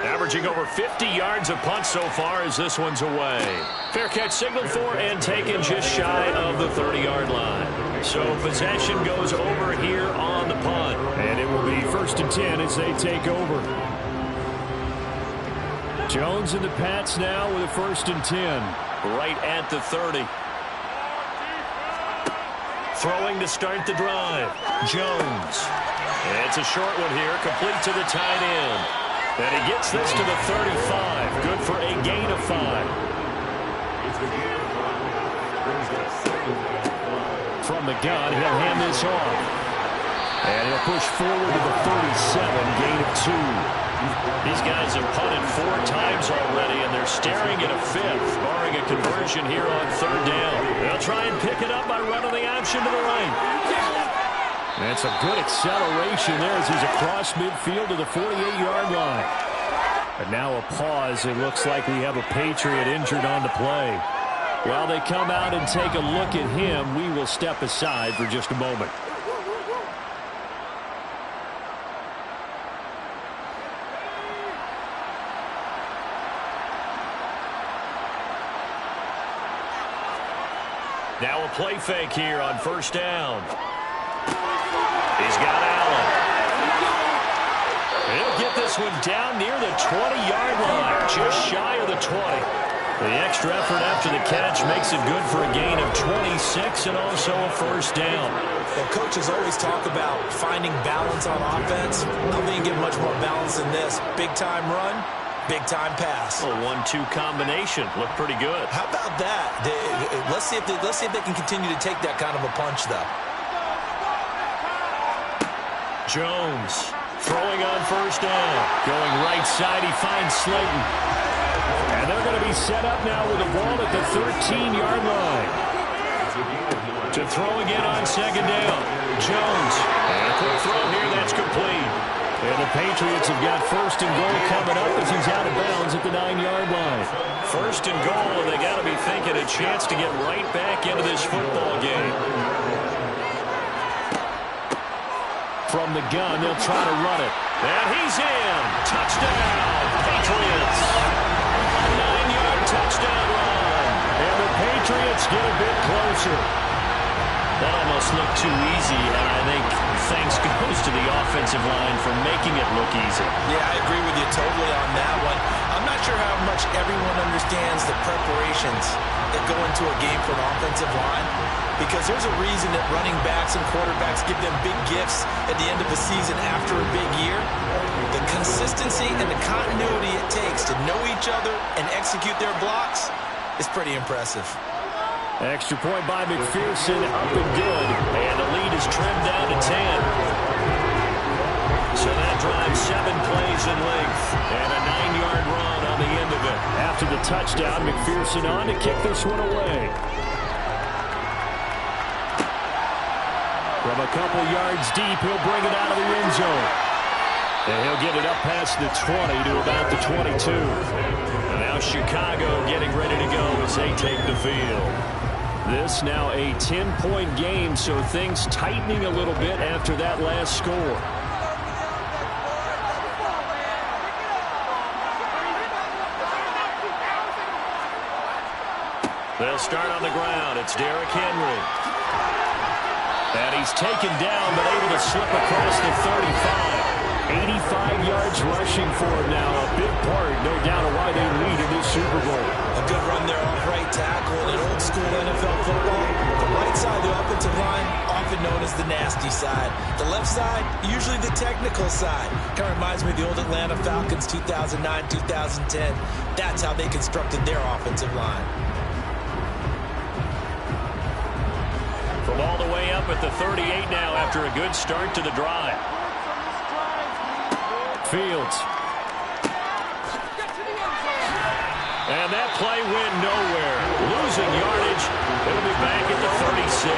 Averaging over 50 yards of punt so far as this one's away. Fair catch signaled for and taken just shy of the 30-yard line. So possession goes over here on the punt. And it will be 1st and 10 as they take over. Jones and the Pats now with a 1st and 10. Right at the 30. Throwing to start the drive. Jones. It's a short one here, complete to the tight end. And he gets this to the 35. Good for a gain of 5. From the gun, he'll hand this off. And he'll push forward to the 37, gain of 2. These guys have punted 4 times already, and they're staring at a 5th, barring a conversion here on 3rd down. They'll try and pick it up by running the option to the right. That's a good acceleration there as he's across midfield to the 48-yard line. And now a pause. It looks like we have a Patriot injured on the play. While they come out and take a look at him, we will step aside for just a moment. Now a play fake here on 1st down. He's got Allen. He'll get this one down near the 20-yard line, just shy of the 20. The extra effort after the catch makes it good for a gain of 26 and also a 1st down. Well, coaches always talk about finding balance on offense. I think you get much more balance than this. Big-time run, big-time pass. A 1-2 combination. Looked pretty good. How about that? Let's see if they can continue to take that kind of a punch, though. Jones throwing on 1st down. Going right side, he finds Slayton. And they're going to be set up now with the ball at the 13-yard line. To throw again on 2nd down. Jones. And a quick throw here that's complete. And the Patriots have got 1st and goal coming up as he's out of bounds at the 9-yard line. 1st and goal, and they got to be thinking a chance to get right back into this football game. From the gun, they'll try to run it. And he's in. Touchdown, Patriots. A 9-yard touchdown run. And the Patriots get a bit closer. That almost looked too easy, and I think thanks goes to the offensive line for making it look easy. Yeah, I agree with you totally on that one. I'm not sure how much everyone understands the preparations that go into a game for an offensive line, because there's a reason that running backs and quarterbacks give them big gifts at the end of the season after a big year. The consistency and the continuity it takes to know each other and execute their blocks is pretty impressive. Extra point by McPherson, up and good. And the lead is trimmed down to 10. So that drives 7 plays in length. And a 9-yard run on the end of it. After the touchdown, McPherson on to kick this one away. From a couple yards deep, he'll bring it out of the end zone. And he'll get it up past the 20 to about the 22. And now Chicago getting ready to go as they take the field. This now a 10-point game, so things tightening a little bit after that last score. They'll start on the ground. It's Derrick Henry. And he's taken down, but able to slip across the 35. 85 yards rushing for him now. A big part, no doubt, of why they lead in this Super Bowl. A good run there off right tackle in old school NFL football. The right side of the offensive line, often known as the nasty side. The left side, usually the technical side. Kind of reminds me of the old Atlanta Falcons 2009, 2010. That's how they constructed their offensive line. From all the way up at the 38 now after a good start to the drive. Fields. And that play went nowhere. Losing yardage. It'll be back at the 36.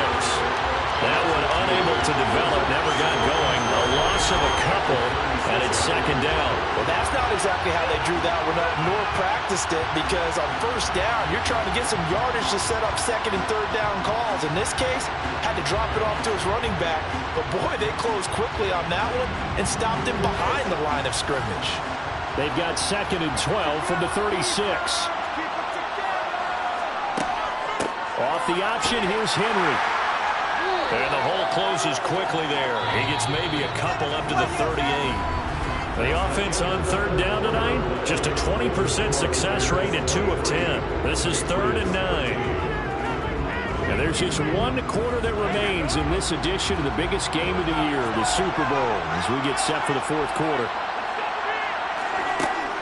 That one unable to develop, never got going. A loss of a couple, and it's 2nd down. Well, that's not exactly how they drew that one up, nor practiced it, because on 1st down, you're trying to get some yardage to set up 2nd and 3rd down calls. In this case, had to drop it off to his running back. But, boy, they closed quickly on that one and stopped him behind the line of scrimmage. They've got 2nd and 12 from the 36. Off the option, here's Henry. And the hole closes quickly there. He gets maybe a couple up to the 38. The offense on 3rd down tonight, just a 20% success rate at 2 of 10. This is 3rd and 9. And there's just one quarter that remains in this edition of the biggest game of the year, the Super Bowl, as we get set for the 4th quarter.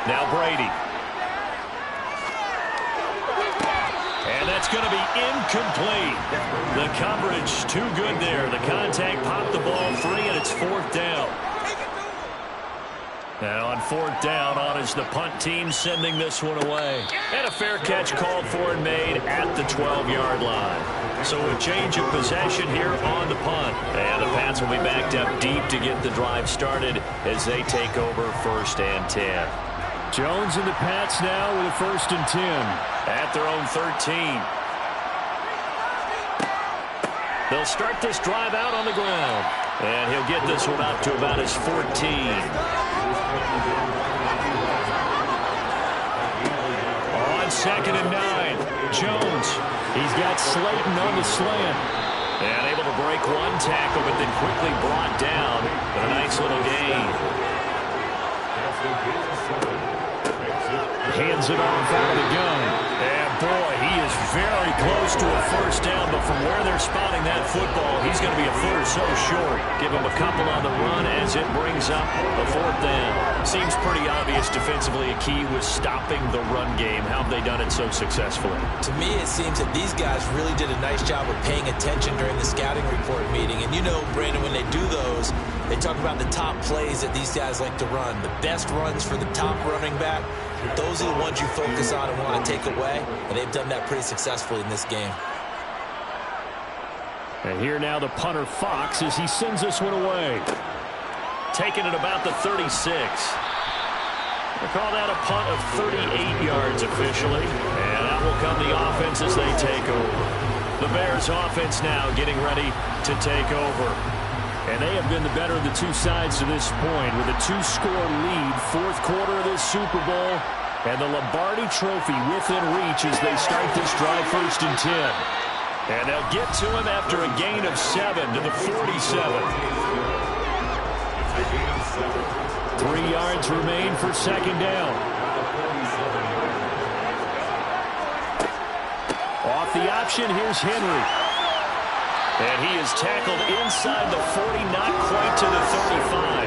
Now Brady. that's going to be incomplete. The coverage too good there. The contact popped the ball free, and it's 4th down. And on 4th down, on is the punt team sending this one away. And a fair catch called for and made at the 12-yard line. So a change of possession here on the punt. And the Pats will be backed up deep to get the drive started as they take over 1st and 10. Jones and the Pats now with a 1st and 10. At their own 13. They'll start this drive out on the ground. And he'll get this one up to about his 14. On 2nd and 9, Jones. He's got Slayton on the slant. And able to break one tackle, but then quickly brought down with a nice little gain. Hands it off out of the gun. And boy, he is very close to a 1st down, but from where they're spotting that football, he's going to be a foot or so short. Give him a couple on the run as it brings up a 4th down. Seems pretty obvious defensively a key was stopping the run game. How have they done it so successfully? To me, it seems that these guys really did a nice job of paying attention during the scouting report meeting. And you know, Brandon, when they do those, they talk about the top plays that these guys like to run. The best runs for the top running back, those are the ones you focus on and want to take away. And they've done that pretty successfully in this game. And here now the punter Fox as he sends this one away. Taking it about the 36. We'll call that a punt of 38 yards officially. And out will come the offense as they take over. The Bears offense now getting ready to take over. And they have been the better of the two sides to this point with a 2-score lead. 4th quarter of this Super Bowl. And the Lombardi Trophy within reach as they start this drive 1st and 10. And they'll get to him after a gain of 7 to the 47. 3 yards remain for 2nd down. Off the option, here's Henry. And he is tackled inside the 40, not quite to the 35.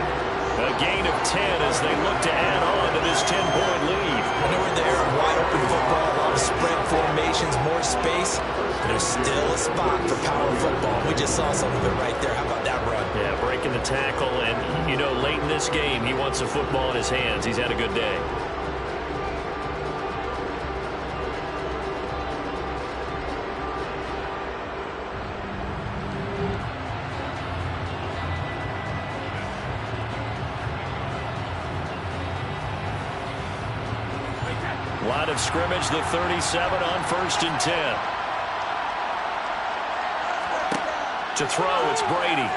A gain of 10 as they look to add on to this 10-point lead. I know we're there in wide open football, a lot of spread formations, more space. There's still a spot for power football. We just saw some of it right there. How about that run? Yeah, breaking the tackle. And, you know, late in this game, he wants the football in his hands. He's had a good day. Line of scrimmage, the 37 on 1st and 10. To throw, it's Brady.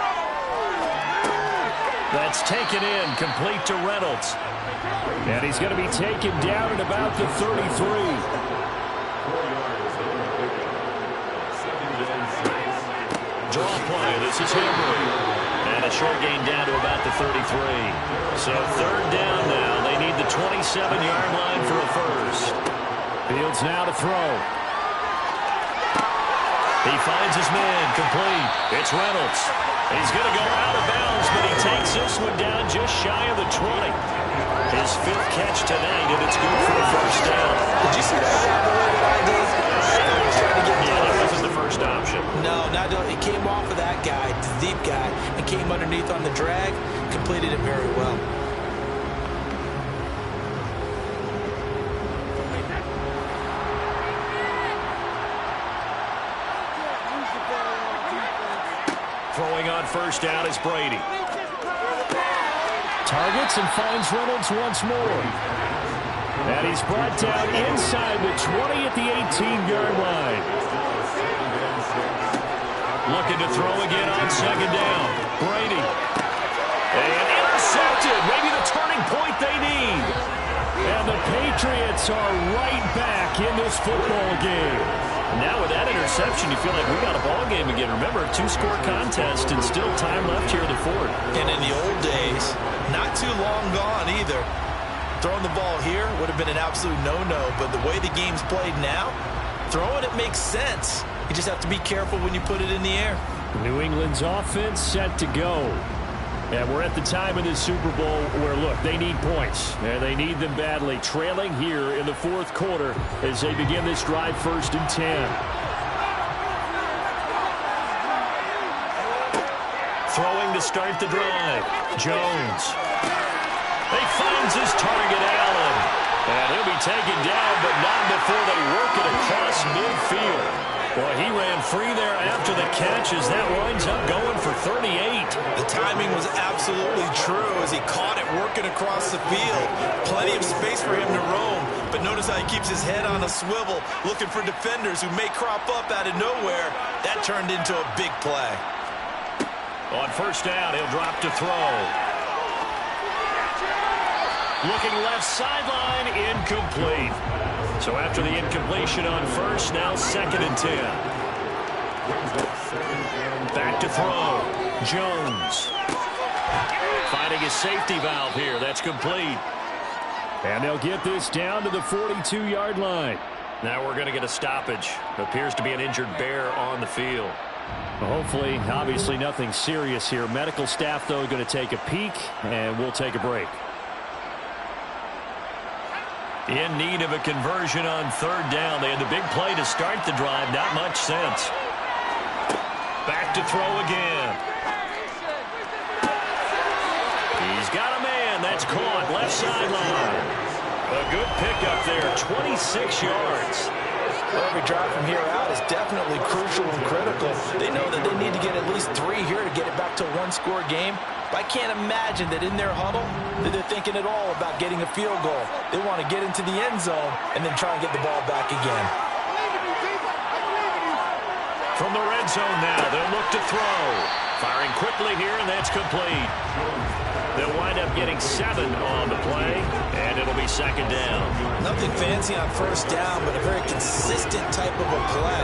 That's taken in, complete to Reynolds. And he's going to be taken down at about the 33. Draw play, this is Henry. And a short gain down to about the 33. So 3rd down now. They need the 27-yard line for a 1st. Fields now to throw. He finds his man, complete. It's Reynolds. He's going to go out of bounds, but he takes this one down just shy of the 20. His 5th catch tonight, and it's good for a 1st down. Did you see that the way that I did? Yeah, that wasn't the first option. No, it came off of that guy, the deep guy, and came underneath on the drag, completed it very well. Throwing on 1st down is Brady. Targets and finds Reynolds once more. And he's brought down inside the 20 at the 18-yard line. Looking to throw again on 2nd down. Brady. And intercepted. Maybe the turning point they need. And the Patriots are right back in this football game. Now with that interception, you feel like we got a ball game again. Remember, a 2-score contest and still time left here in the 4th. And in the old days, not too long gone either. Throwing the ball here would have been an absolute no-no, but the way the game's played now, throwing it makes sense. You just have to be careful when you put it in the air. New England's offense set to go. And we're at the time in this Super Bowl where, look, they need points. And they need them badly. Trailing here in the fourth quarter as they begin this drive, 1st and 10. Throwing to start the drive. Jones. He finds his target, Allen. And he'll be taken down, but not before they work it across midfield. Boy, he ran free there after the catch as that winds up going for 38. The timing was absolutely true as he caught it working across the field. Plenty of space for him to roam, but notice how he keeps his head on a swivel, looking for defenders who may crop up out of nowhere. That turned into a big play. On 1st down, he'll drop to throw. Looking left sideline, incomplete. So after the incompletion on 1st, now 2nd and 10. Back to throw. Jones. Finding his safety valve here. That's complete. And they'll get this down to the 42-yard line. Now we're going to get a stoppage. Appears to be an injured bear on the field. Well, hopefully, obviously nothing serious here. Medical staff, though, going to take a peek, and we'll take a break. In need of a conversion on 3rd down. They had the big play to start the drive. Not much sense. Back to throw again. He's got a man. That's caught. Left sideline. A good pickup there. 26 yards. Well, every drive from here out is definitely crucial and critical. They know that they need to get at least 3 here to get it back to a one-score game. But I can't imagine that in their huddle that they're thinking at all about getting a field goal. They want to get into the end zone and then try and get the ball back again. From the red zone now, they'll look to throw. Firing quickly here, and that's complete. They'll wind up getting 7 on the play, and it'll be 2nd down. Nothing fancy on 1st down, but a very consistent type of a play.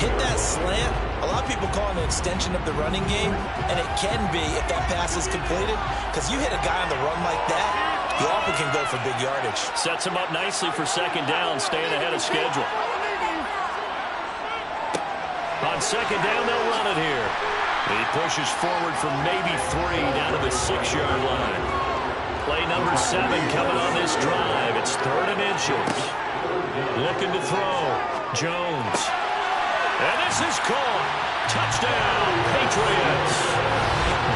Hit that slant. A lot of people call it an extension of the running game, and it can be if that pass is completed, because you hit a guy on the run like that, you often can go for big yardage. Sets him up nicely for 2nd down, staying ahead of schedule. On 2nd down, they'll run it here. He pushes forward for maybe 3 down to the 6-yard line. Play number 7 coming on this drive. It's 3rd and inches. Looking to throw. Jones. And this is caught. Touchdown, Patriots.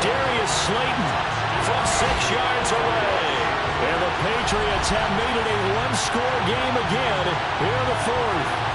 Darius Slayton from 6 yards away. And the Patriots have made it a one-score game again here in the 4th.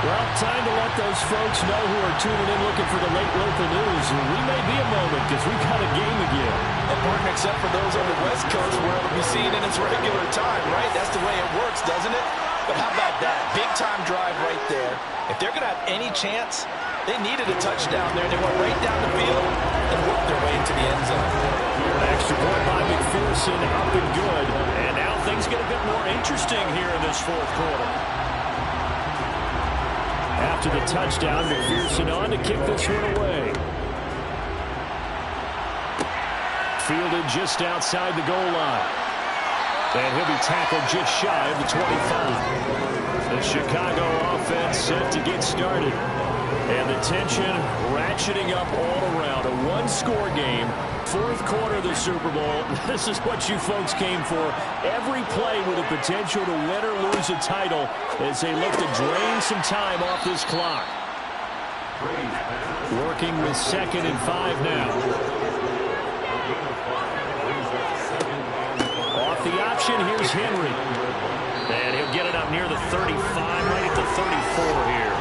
Well, time to let those folks know who are tuning in looking for the late local news. We may be a moment because we've got a game again. And partner, except for those on the West Coast where it'll be seen in its regular time, right? That's the way it works, doesn't it? But how about that? Big-time drive right there. If they're going to have any chance, they needed a touchdown there. They went right down the field and worked their way into the end zone. Extra point by McPherson, up and good. And now things get a bit more interesting here in this 4th quarter. After the touchdown, McPherson on to kick this one away. Fielded just outside the goal line. And he'll be tackled just shy of the 25. The Chicago offense set to get started. And the tension ratcheting up all around. A one-score game. 4th quarter of the Super Bowl. This is what you folks came for. Every play with a potential to win or lose a title as they look to drain some time off this clock. Working with 2nd and 5 now. Off the option, here's Henry. And he'll get it up near the 35, right at the 34 here.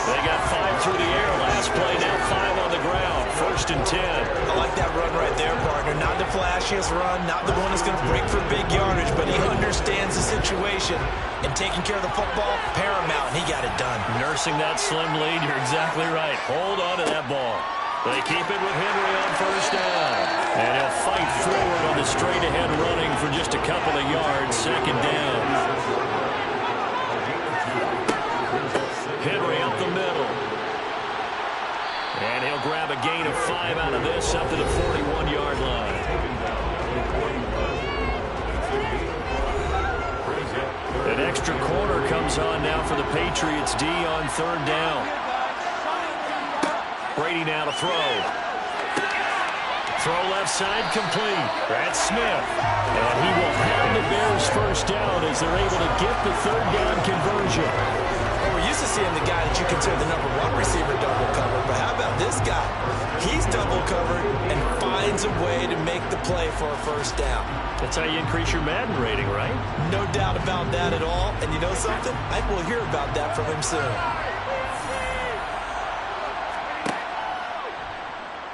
They got 5 through the air last play, now 5 on the ground. 1st and 10. I like that run right there, partner. Not the flashiest run, not the one that's going to break for big yardage, but he understands the situation. And taking care of the football, paramount, and he got it done. Nursing that slim lead, you're exactly right. Hold on to that ball. They keep it with Henry on 1st down. And he'll fight forward on the straight-ahead running for just a couple of yards. 2nd down. Henry up the middle. And he'll grab a gain of 5 out of this up to the 41-yard line. An extra corner comes on now for the Patriots D on 3rd down. Brady now to throw. throw left side complete. That's Smith. And he will have the Bears first down as they're able to get the third down conversion. Well, we're used to seeing the guy that you consider the number one receiver double covered, but how about this guy? He's double covered and finds a way to make the play for a first down. That's how you increase your Madden rating, right? No doubt about that at all. And you know something? I think we'll hear about that from him soon.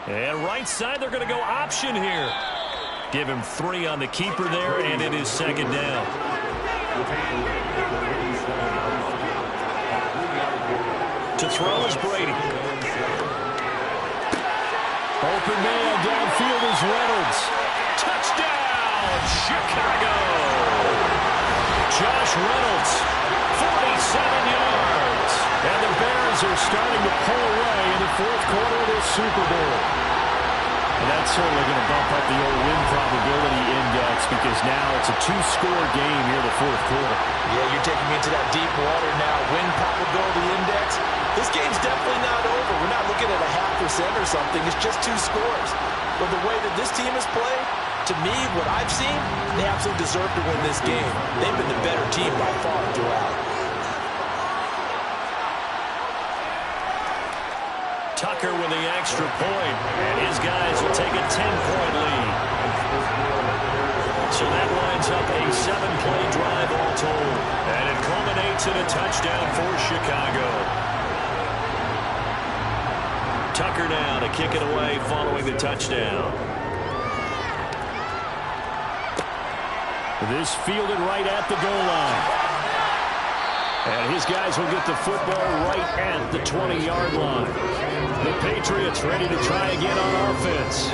And right side, they're going to go option here. Give him 3 on the keeper there, and it is second down. To throw is Brady. Open man downfield is Reynolds. Touchdown, Chicago. Josh Reynolds, 47 yards. And the Bears are starting to pull away in the fourth quarter of this Super Bowl. And that's certainly going to bump up the old win probability index because now it's a 2-score game here in the fourth quarter. Yeah, you're taking me into that deep water now. Win probability index. This game's definitely not over. We're not looking at a 0.5% or something. It's just 2 scores. But the way that this team has played, to me, what I've seen, they absolutely deserve to win this game. They've been the better team by far throughout. Tucker with the extra point, and his guys will take a 10-point lead. So that lines up a 7-play drive all told, and it culminates in a touchdown for Chicago. Tucker now to kick it away following the touchdown. This fielded right at the goal line. And his guys will get the football right at the 20-yard line. The Patriots ready to try again on offense.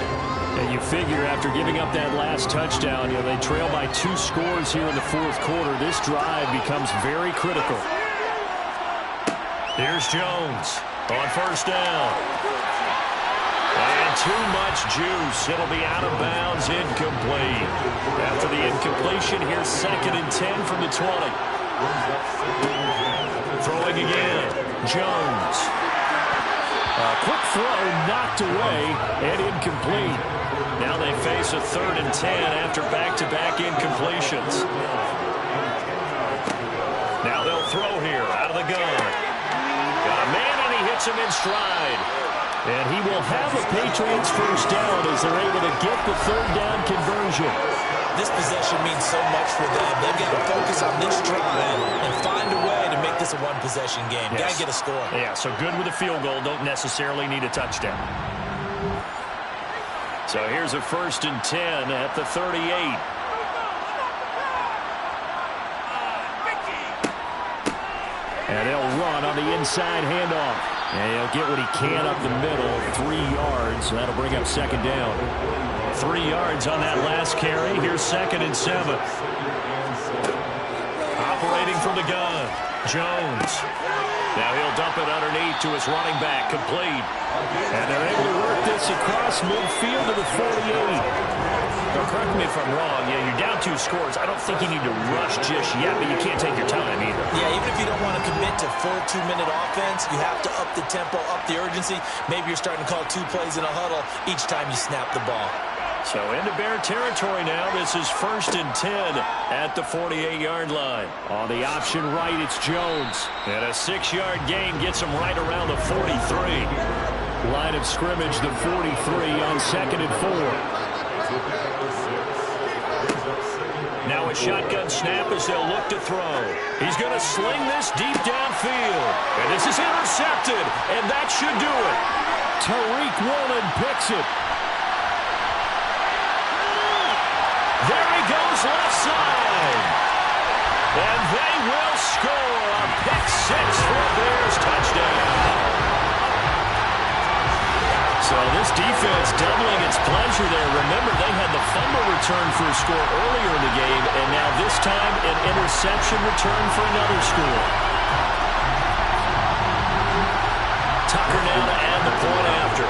And you figure after giving up that last touchdown, they trail by 2 scores here in the fourth quarter. This drive becomes very critical. Here's Jones on first down. And too much juice. It'll be out of bounds, incomplete. After the incompletion, here's 2nd and 10 from the 20. Throwing again, Jones. A quick throw knocked away and incomplete. Now they face a 3rd and 10 after back-to-back incompletions. Now they'll throw here out of the gun. Got a man and he hits him in stride. And he will have the Patriots first down as they're able to get the third down conversion. This possession means so much for them. They've got to focus on this drive and find a way to make this a one-possession game. Yes. Got to get a score. Yeah, so good with a field goal. Don't necessarily need a touchdown. So here's a 1st and 10 at the 38. And they'll run on the inside handoff. And he'll get what he can up the middle, 3 yards. So that'll bring up second down. 3 yards on that last carry. Here's 2nd and 7. Operating from the gun, Jones. Now he'll dump it underneath to his running back, complete. And they're able to work this across midfield to the 48. Now, correct me if I'm wrong. Yeah, you're down 2 scores. I don't think you need to rush just yet, but you can't take your time either. Yeah, even if you don't want to commit to full 2-minute offense, you have to up the tempo, up the urgency. Maybe you're starting to call 2 plays in a huddle each time you snap the ball. So into Bear territory now. This is 1st and 10 at the 48-yard line. On the option right, it's Jones. And a 6-yard gain gets him right around the 43. Line of scrimmage, the 43 on 2nd and 4. Now a shotgun snap as they'll look to throw. He's going to sling this deep downfield. And this is intercepted. And that should do it. Tariq Woolen picks it. There he goes left side. And they will score a pick 6 for a Bears touchdown. So this defense doubling its pleasure there. Remember, they had the fumble return for a score earlier in the game, and now this time an interception return for another score. Tucker now to add the point after.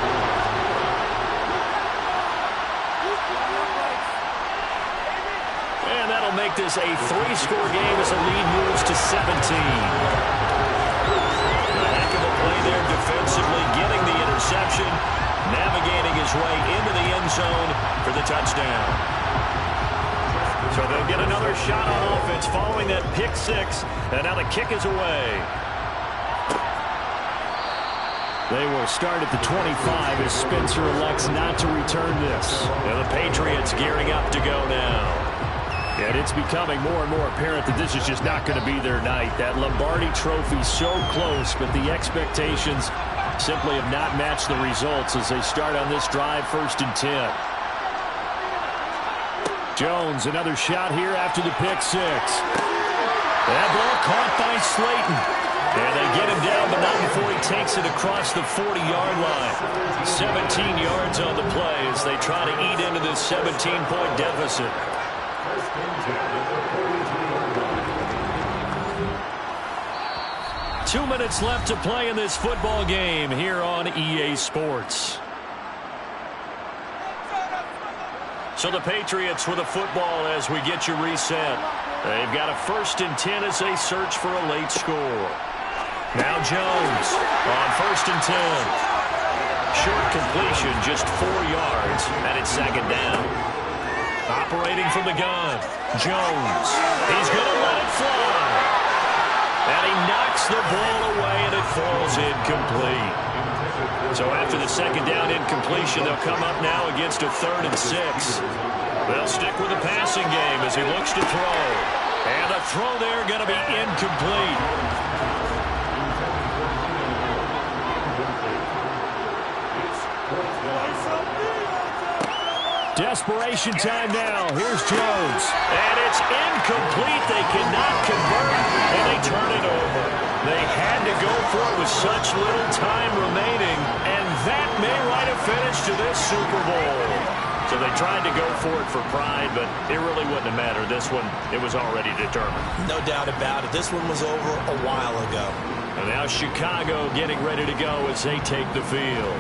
And that'll make this a 3-score game as the lead moves to 17. A heck of a play there defensively, getting the interception. Navigating his way into the end zone for the touchdown. So they'll get another shot on offense following that pick six, and now the kick is away. They will start at the 25 as Spencer elects not to return this. And the Patriots gearing up to go now. And it's becoming more and more apparent that this is just not going to be their night. That Lombardi trophy so close, but the expectations simply have not matched the results as they start on this drive, 1st and 10. Jones, another shot here after the pick six. That ball caught by Slayton. And they get him down, but not before he takes it across the 40-yard line. 17 yards on the play as they try to eat into this 17-point deficit. 2 minutes left to play in this football game here on EA Sports. So the Patriots with a football as we get you reset. They've got a 1st and 10 as they search for a late score. Now Jones on 1st and 10. Short completion, just 4 yards, and it's 2nd down. Operating from the gun, Jones. He's going to let it fly. And he knocks the ball away, and it falls incomplete. So after the 2nd down incompletion, they'll come up now against a 3rd and 6. They'll stick with the passing game as he looks to throw. And the throw there going to be incomplete. Desperation time now. Here's Jones. And it's incomplete. They cannot convert, and they turn it over. They had to go for it with such little time remaining, and that may write a finish to this Super Bowl. So they tried to go for it for pride, but it really wouldn't have mattered. This one, it was already determined. No doubt about it. This one was over a while ago. And now Chicago getting ready to go as they take the field.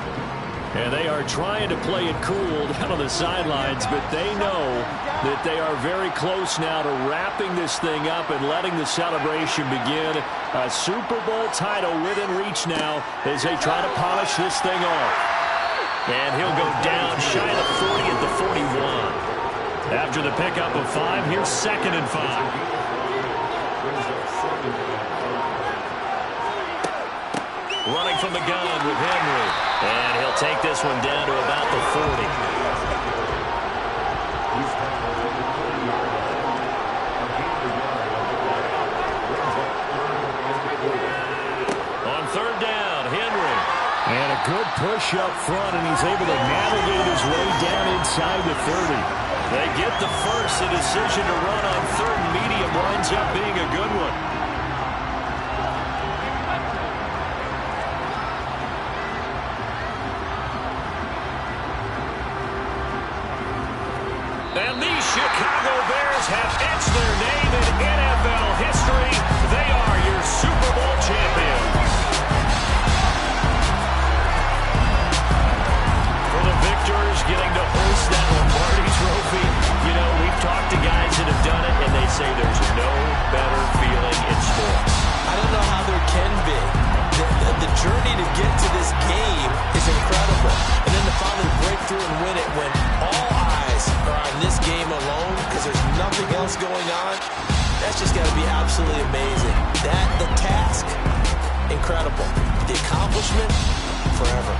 And they are trying to play it cool down on the sidelines, but they know that they are very close now to wrapping this thing up and letting the celebration begin. A Super Bowl title within reach now as they try to polish this thing off. And he'll go down shy of the 40 at the 41. After the pickup of 5, here's 2nd and 5. Running from the gun with Henry. And he'll take this one down to about the 40. On 3rd down, Henry. And a good push up front, and he's able to navigate his way down inside the 30. They get the first. The decision to run on 3rd and medium winds up being a good one. And the Chicago Bears have etched their name in NFL history. They are your Super Bowl champions. For the victors getting to host that Lombardi trophy, you know, we've talked to guys that have done it, and they say there's no better feeling in sports. I don't know how there can be. The journey to get to this game is incredible. And then to finally break through and win it when all eyes are on this game alone because there's nothing else going on, that's just got to be absolutely amazing. The task, incredible. The accomplishment, forever.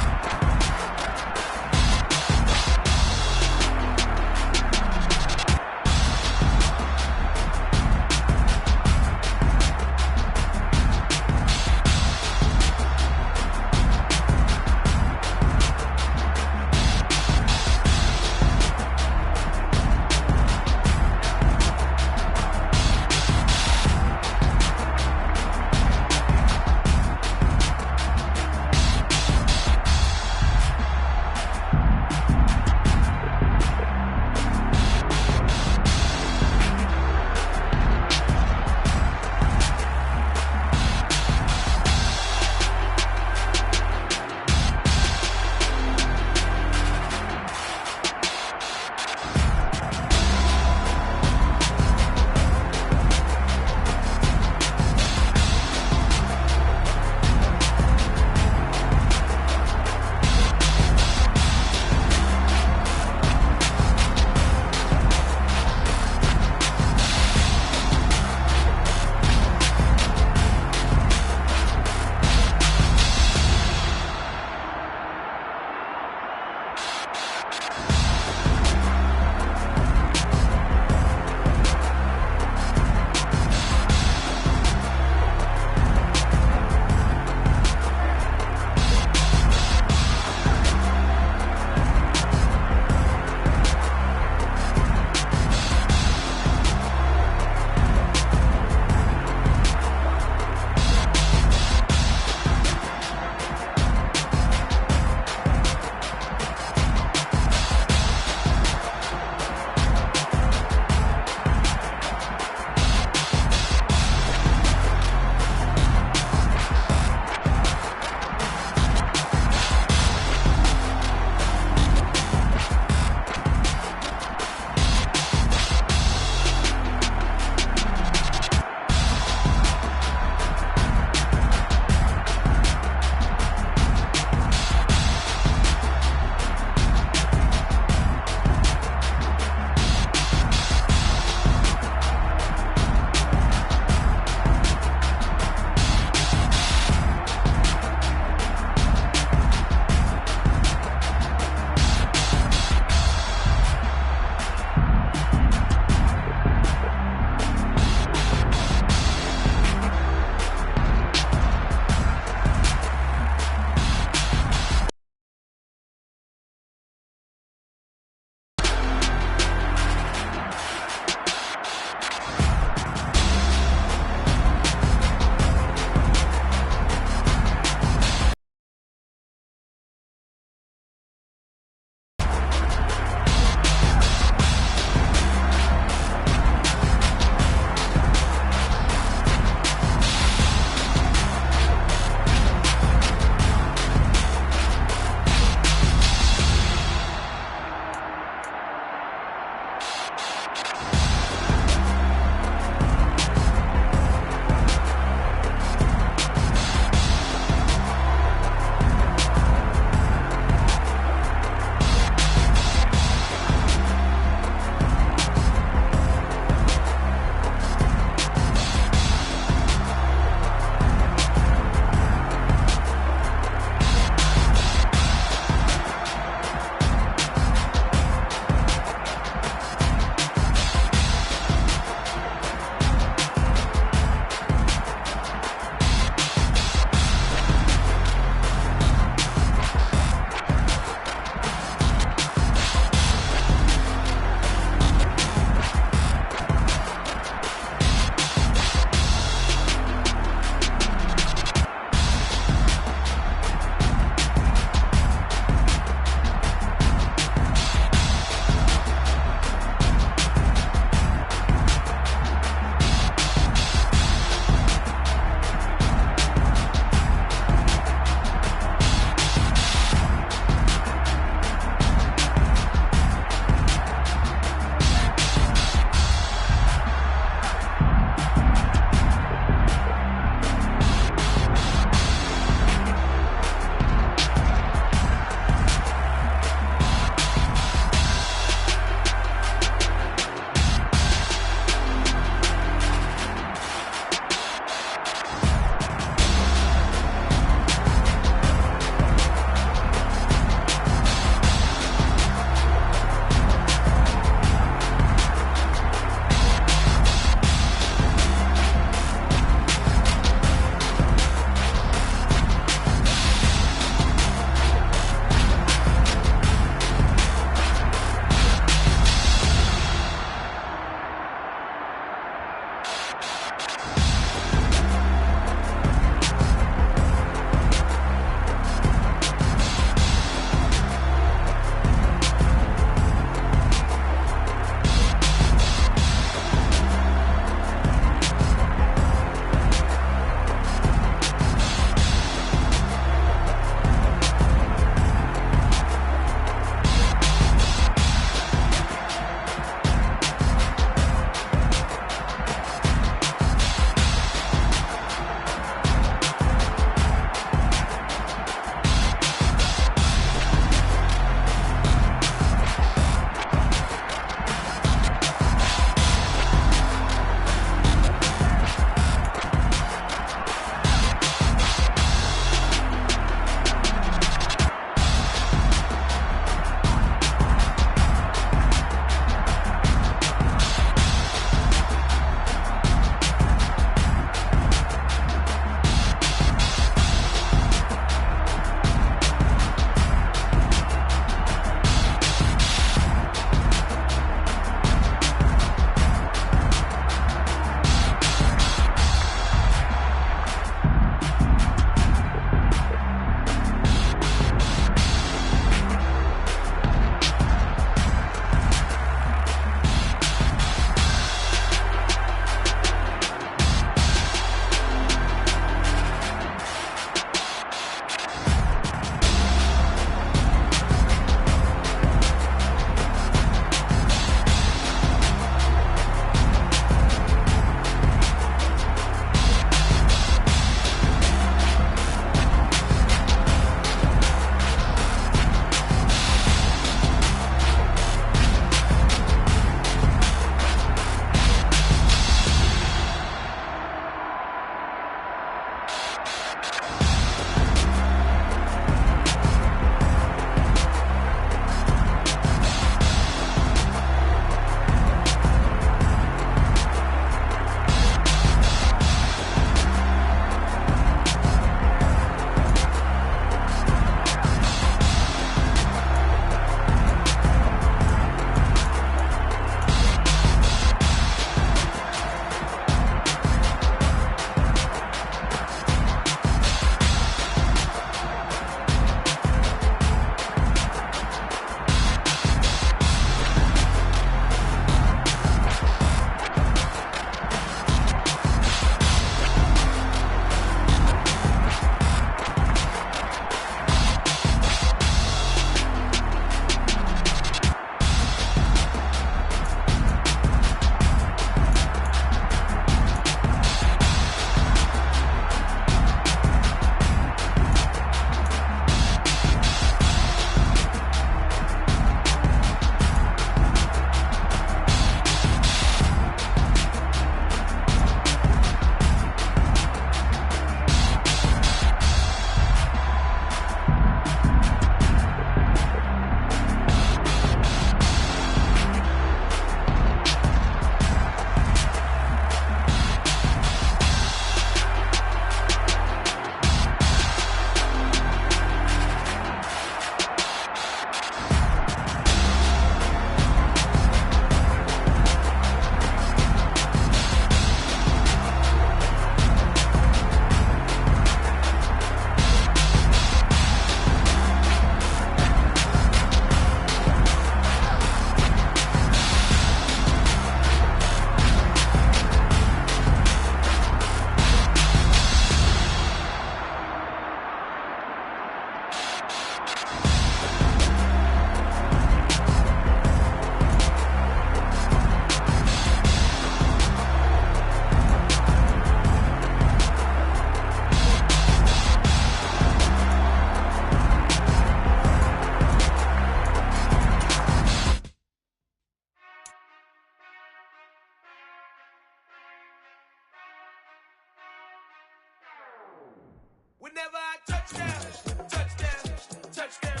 Whenever I touchdown, touchdown, touchdown.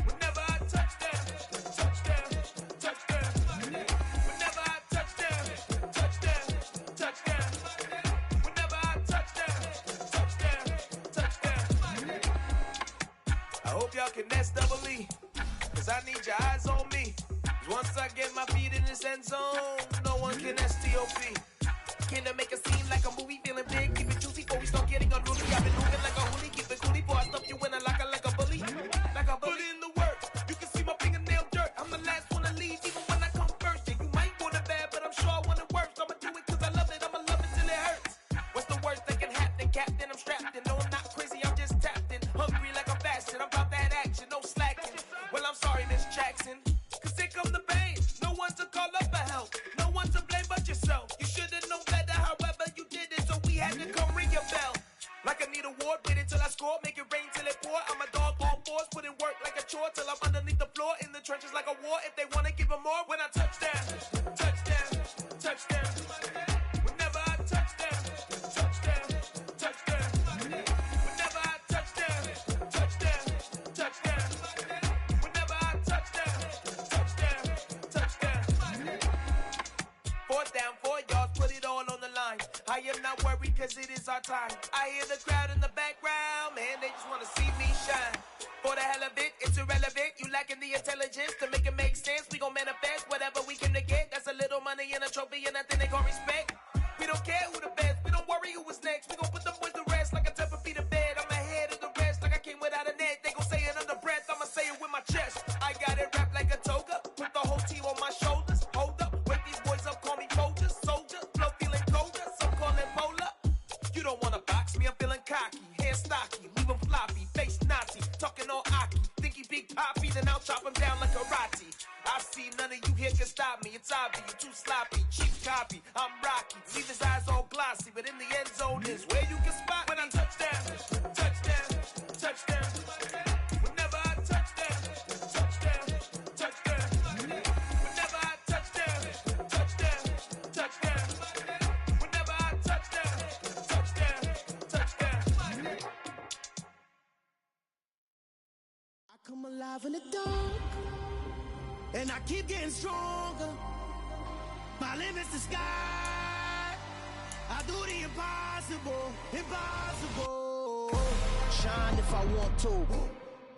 Whenever I touchdown, touchdown, touchdown. Whenever I touchdown, touchdown, touchdown. Whenever I touchdown, touchdown, touchdown. I hope y'all can nest double E, cause I need your eyes on me. Cause once I get my feet in this end zone, no one can STOP. Can I make a scene like a movie, feeling big, keep it juicy before we start getting unruly. I've been moving like a hoodie, keep it coolie before I stuff you in a locker like a bully. Like a bully in the work, you can see my fingernail dirt. I'm the last one to leave, even when I come first. Yeah, you might want it bad, but I'm sure I want it worse. I'ma do it cause I love it, I'ma love it till it hurts. What's the worst that can happen, Captain? I'm strapped in, no I'm not crazy, I'm just tapped in. Hungry like I'm fasting, I'm about that action, no slacking. Well, I'm sorry, Miss Jackson, cause here come the pain. No one to call up for help, no one to blame but yourself. You should've known better, however you did it, so we had to come ring your bell. Like I need a ward, wait until I score, make it rain till it pour. I'm a dog on fours, put in work like a chore till I'm underneath the floor, in the trenches like a war. If they wanna give them more, when I touchdown, touchdown, touchdown. Whenever I touchdown, touchdown, touchdown. Whenever I touchdown, touchdown, touchdown. Whenever I touchdown, touchdown, touchdown. 4th down, 4 yards, put it all on the line. I am not worried cause it is our time. I hear the crowd in the background, man, they just wanna see me shine. For the hell of it, it's irrelevant. You lacking the intelligence to make it make sense. We gon' manifest whatever we came to get. That's a little money and a trophy and nothing they gon' respect. We don't care who the best, we don't worry who was next. We gon' put them boys to rest like a temper feet of bed. I'm ahead of the rest like I came without a net. They gon' say it under breath, I'ma say it with my chest. I got it wrapped like a toga, put the whole team on my shoulders. Hold up, wake these boys up, call me Folger, soldier. Flow feeling colder, some call it polar. You don't wanna box me, I'm feeling cocky. Hair stocky, leave him floppy, face Nazi. Talking all Aki, think he big poppy, then I'll chop him down like karate. I see none of you here can stop me. It's obvious, you too sloppy, cheap copy. I'm Rocky, leave his eyes all glossy, but in the end zone is where you can spot when I touchdown, touchdown, touchdown. Whenever I touchdown, touchdown, touchdown. Whenever I touchdown, touchdown, touchdown. Whenever I touchdown, touchdown, touchdown. I come alive in the dark, and I keep getting stronger. My limit's the sky. I do the impossible, impossible. Shine if I want to.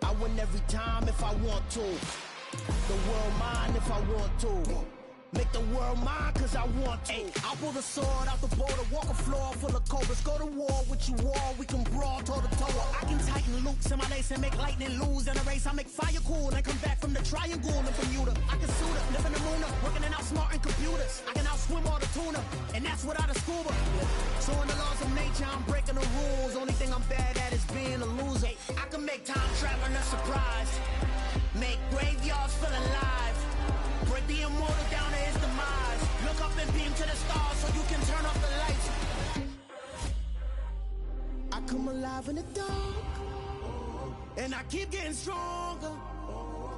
I win every time if I want to. The world mine if I want to. Make the world mine cause I want to. I'll pull the sword out the border, walk a floor full of cobras. Go to war with you all, we can brawl toe to toe. I can tighten loops in my lace and make lightning lose in a race. I make fire cool and come back from the triangle in Bermuda. I can suit up, live in the moon up, working and outsmarting computers. I can outswim all the tuna, and that's without a scuba. So in the laws of nature, I'm breaking the rules. Only thing I'm bad at is being a loser. I can make time traveling a surprise, make graveyards feel alive. Break the immortal down to his demise. Look up and beam to the stars so you can turn off the lights. I come alive in the dark, and I keep getting stronger.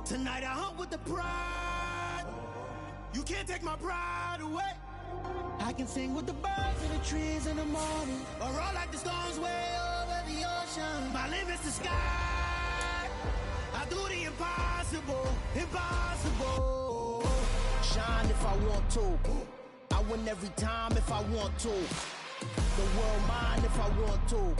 Tonight I hunt with the pride. You can't take my pride away. I can sing with the birds and the trees in the morning, or roll like the storms way over the ocean. My limit's the sky. I do the impossible, impossible. Shine if I want to. I win every time if I want to. The world mine if I want to.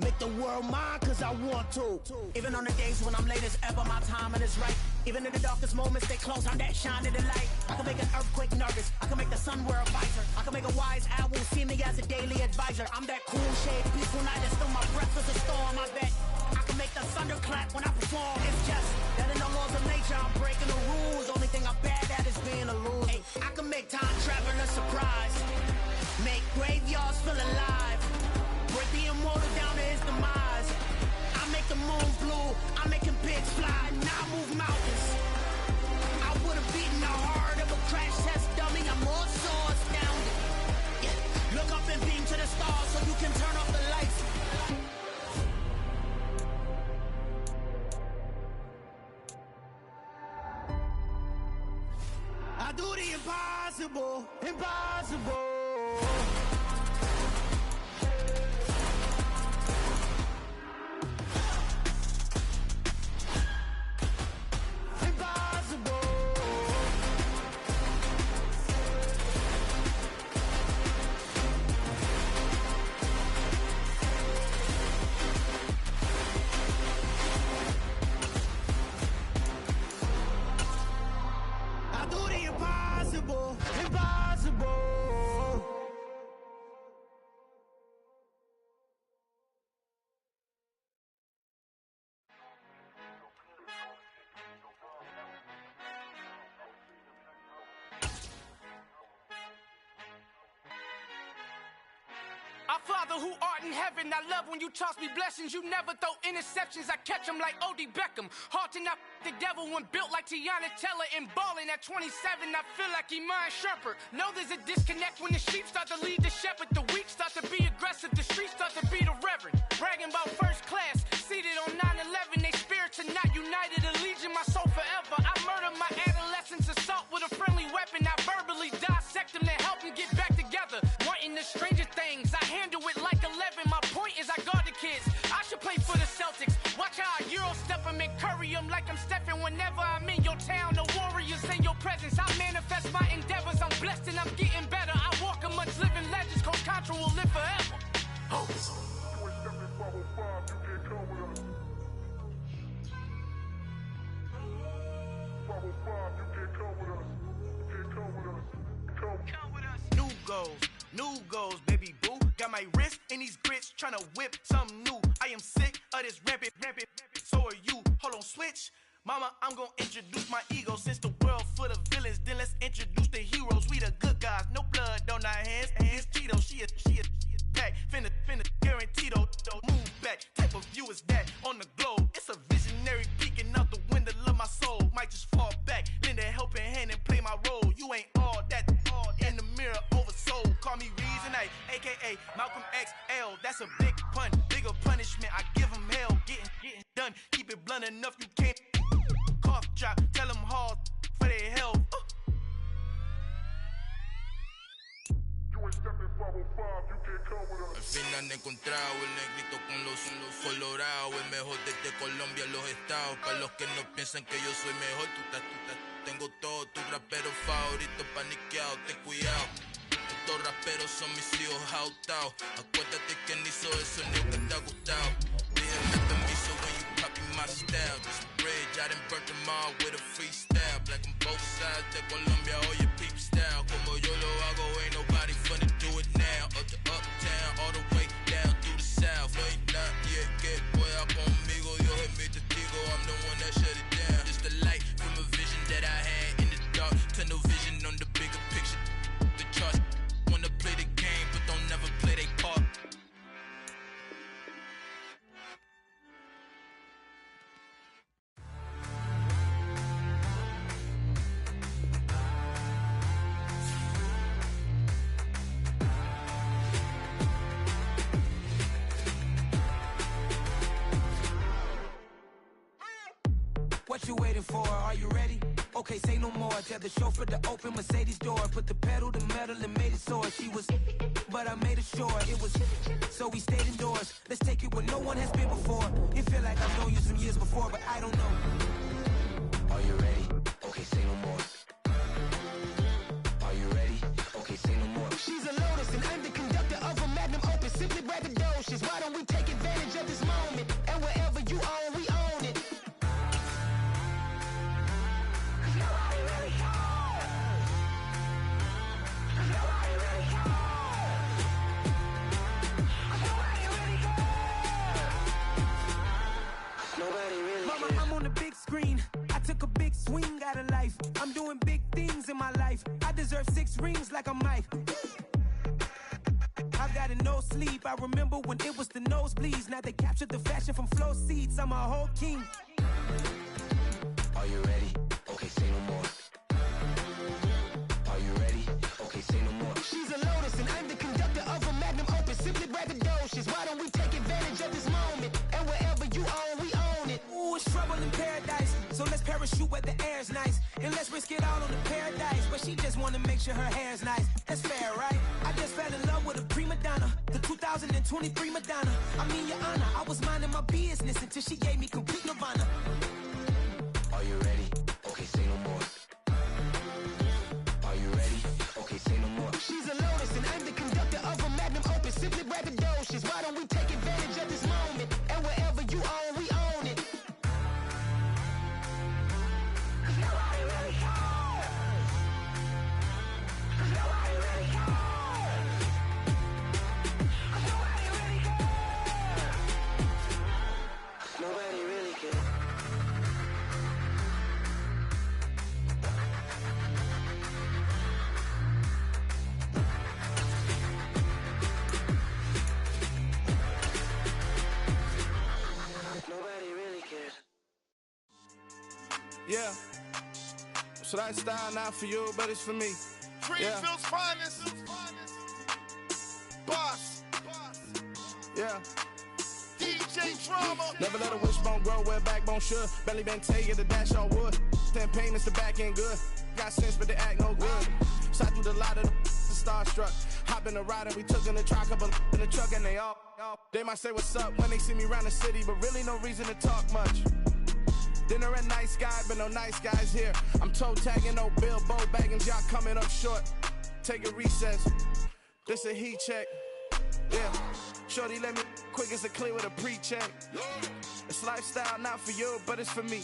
Make the world mine cause I want to. Even on the days when I'm late as ever, my timing is right. Even in the darkest moments, stay close, I'm that shining the light. I can make an earthquake nervous, I can make the sun wear a visor. I can make a wise owl see me as a daily advisor. I'm that cool shade, peaceful night, and still my breath is a storm, I bet. I can make the thunder clap when I perform. It's just that in the laws of nature, I'm breaking the rules. Only thing I'm bad at is being a loser. Hey, I can make time travel a surprise, make graveyards feel alive. Break the immortal down to his demise. I make the moon blue, I'm making pigs fly, now I move mountains. I would've beaten the heart of a crash test dummy, I'm more so astounded. Yeah. Look up and beam to the stars so you can turn off the lights. I do the impossible, impossible. Father who art in heaven, I love when you toss me blessings. You never throw interceptions, I catch them like O.D. Beckham. Hard to not the devil when built like Tiana Teller and balling at 27. I feel like Iman Shumpert. Know there's a disconnect when the sheep start to lead the shepherd. The weak start to be aggressive, the streets start to be the reverend. Bragging about first class, seated on 9/11. They spirits are not united, a legion, my soul forever. I murder my adolescence, assault with a friendly weapon. I verbally dissect them to help them get back together. Wanting the stranger things, I handle it like 11. My point is I guard the kids. I should play for the Celtics. Watch how I Euro step them and curry them like I'm Stephen. Whenever I'm in your town, the Warriors in your presence. I manifest my endeavors. I'm blessed and I'm getting better. I walk amongst living legends. Coach Contra will live forever. New goals, baby boo. Got my wrist in these grits, tryna whip something new. I am sick of this rampant. So are you. Hold on, switch. Mama, I'm gonna introduce my ego. Since the world full of villains, then let's introduce the heroes. We the good guys, no blood on our hands. Hands Cheeto, she is back. Finna, guaranteed don't move back. Type of view is that on the globe. It's a visionary peeking out the window of my soul. Might just fall back, lend a helping hand and play my role. You ain't all that in the mirror oversold. Call me Reason A, aka Malcolm XL. That's a big pun, bigger punishment. I give him hell, getting done. Keep it blunt enough, you can't cough drop. Tell them hard for their health. Al fin han encontrado el negrito con los colorados, el mejor desde Colombia, los estados. Para los que no piensan que yo soy mejor, tengo todo, tu rapero favorito paniqueado, ten cuidado. Estos raperos son mis hijos jautados. Acuérdate quien hizo eso, nunca te ha gustado. Pídeme permiso when you copy my style. This bridge, I done burnt them all with a freestyle. Black on both sides de Colombia, oye peep style. Como yo lo hago, ain't nobody finna do it now. Up to uptown, all the way down through the south. No ain't not yet, que pueda conmigo. Dios es mi testigo, I'm the one that shut it down. Just the light from a vision that I had in the dark. Tunnel vision on the bigger picture. The charts wanna play the game, but don't never play their part. What you waiting for? Are you ready? Okay, say no more. Tell the chauffeur to open Mercedes door. Put the pedal to metal and made it soar. She was, but I made it sure it was. So we stayed indoors. Let's take it where no one has been before. It feel like I've known you some years before, but I don't know. Are you ready? Okay, say no more. Are you ready? Okay, say no more. She's a Lotus and I'm the conductor of a magnum opus. Simply braggadocious. Why don't we take advantage of this moment? And wherever you own, we own it. Screen. I took a big swing out of life. I'm doing big things in my life. I deserve 6 rings like a Mike. I've got no sleep. I remember when it was the nosebleeds. Now they captured the fashion from flow seats. I'm a whole king. Are you ready? Okay, say no more. Are you ready? Okay, say no more. She's a Lotus and I'm the conductor of a magnum opus. Simply braggadocious. Why don't we take advantage of this moment? And wherever you own, we own it. Ooh, it's trouble in paradise. So let's parachute where the air's nice. And let's risk it all on the paradise. But she just wanna make sure her hair's nice. That's fair, right? I just fell in love with a prima donna. The 2023 Madonna. I mean, your honor, I was minding my business until she gave me complete nirvana. Are you ready? Okay, say no more. Are you ready? Okay, say no more. She's a Lotus and I'm the conductor of a magnum opus. Simply braggadocious. Why don't we take advantage of this moment? And wherever you own, we own it. Nobody really cares. Nobody really cares. Nobody really cares. Nobody really cares. Yeah. So that style not for you, but it's for me. Greenfield's finest. Boss. Yeah. DJ Drama. Never let a wishbone grow where a backbone should. Belly been take the dash all wood. 10 payments, the back end good. Got sense, but they act no good. Shot through the lot of the starstruck. Hop in the ride and we took in the truck, couple in the truck, and they all. They might say what's up when they see me around the city, but really no reason to talk much. Dinner at nice guy, but no nice guys here. I'm toe tagging, no Bilbo Baggins, y'all coming up short. Take a recess. This a heat check. Yeah. Shorty let me quick as a clear with a pre-check. It's lifestyle not for you, but it's for me.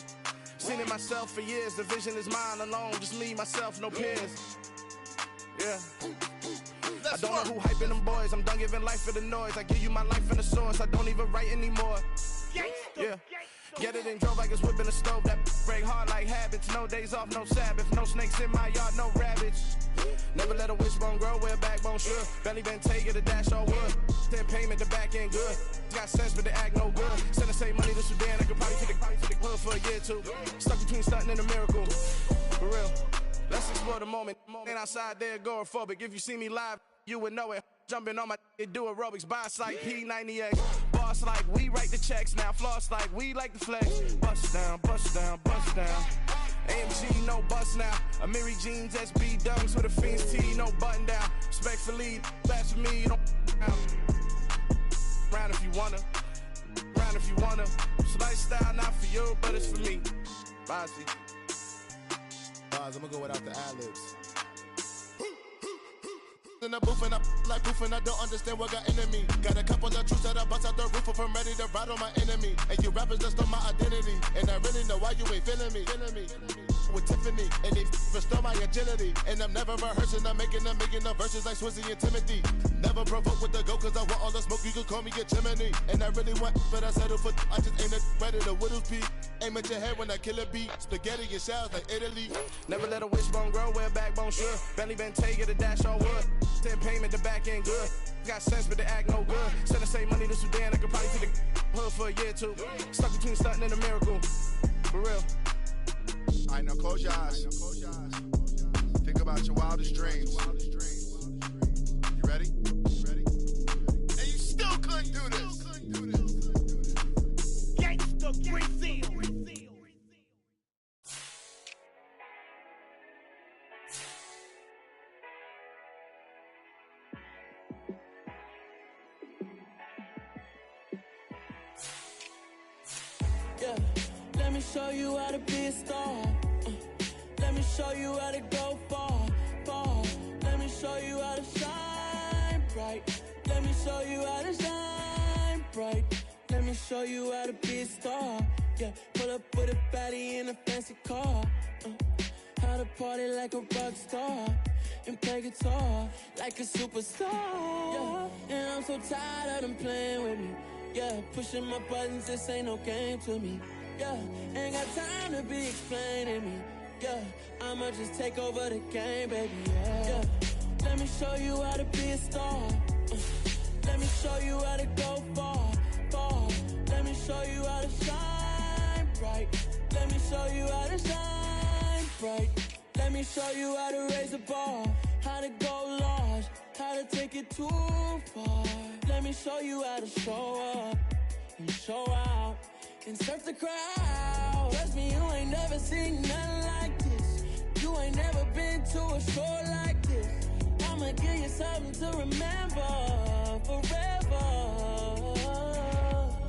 Seen it myself for years. The vision is mine alone. Just me, myself, no peers. Yeah. I don't know who hyping them boys. I'm done giving life for the noise. I give you my life in the source. I don't even write anymore. Yeah. Get it and drove like it's whipping the stove. That break hard like habits. No days off, no Sabbath. No snakes in my yard, no rabbits. Never let a wishbone grow where a backbone should. Belly been take it, a dash all wood. 10 payment, the back end good. Got sense, but they act no good. Send the same money to Sudan. I could probably take the hood for a year or two. Stuck between stunting and a miracle. For real. Let's explore the moment. Ain't outside there agoraphobic. If you see me live, you would know it. Jumping on my do aerobics, bias like P90X. Boss like we write the checks now. Floss like we like the flex. Bust down, bust down, bust down. AMG, no bust now. Amiri jeans, SB dunks with a Fiends T, no button down. Respectfully, best for me, you don't round if you wanna. Round if you wanna. So lifestyle not for you, but it's for me. Bossy. Bars, I'ma go without the ad-libs. In the booth and I like proof and I don't understand what got into me. Got a couple of truths that I bust out the roof if I'm ready to ride on my enemy. And you rappers just on my identity. And I really know why you ain't feeling me. With Tiffany, and they restore my agility. And I'm never rehearsing, I'm making them verses like Swizzy and Timothy. Never provoke with the go, cause I want all the smoke, you can call me a chimney. And I really want, but I settle for, I just ain't ready to whittles pee. Aim at your head when I kill a beat. Spaghetti and shells like Italy. Never let a wishbone grow where a backbone should. Belly been take it, a dash all wood. 10 payment, the back end good. Got sense, but they act no good. Send the same money to Sudan, I could probably take the hood for a year or two. Stuck between stunting and a miracle. For real. Alright, now close your eyes. Think about your wildest dreams. You ready? And you still couldn't do this. Gangsta Brazil. Yeah, let me show you how to be a star. Let me show you how to go far, far. Let me show you how to shine bright. Let me show you how to shine bright. Let me show you how to be a star. Yeah, pull up with a baddie in a fancy car. How to party like a rock star and play guitar like a superstar. Yeah, and I'm so tired of them playing with me. Yeah, pushing my buttons, this ain't no game to me. Yeah, ain't got time to be explaining me. Yeah, I'ma just take over the game, baby. Yeah, let me show you how to be a star. Let me show you how to go far, far. Let me show you how to shine bright. Let me show you how to shine bright. Let me show you how to raise a bar, how to go large, how to take it too far. Let me show you how to show up and show out and surf the crowd. Trust me, you ain't never seen nothing like this. You ain't never been to a show like this. I'ma give you something to remember forever.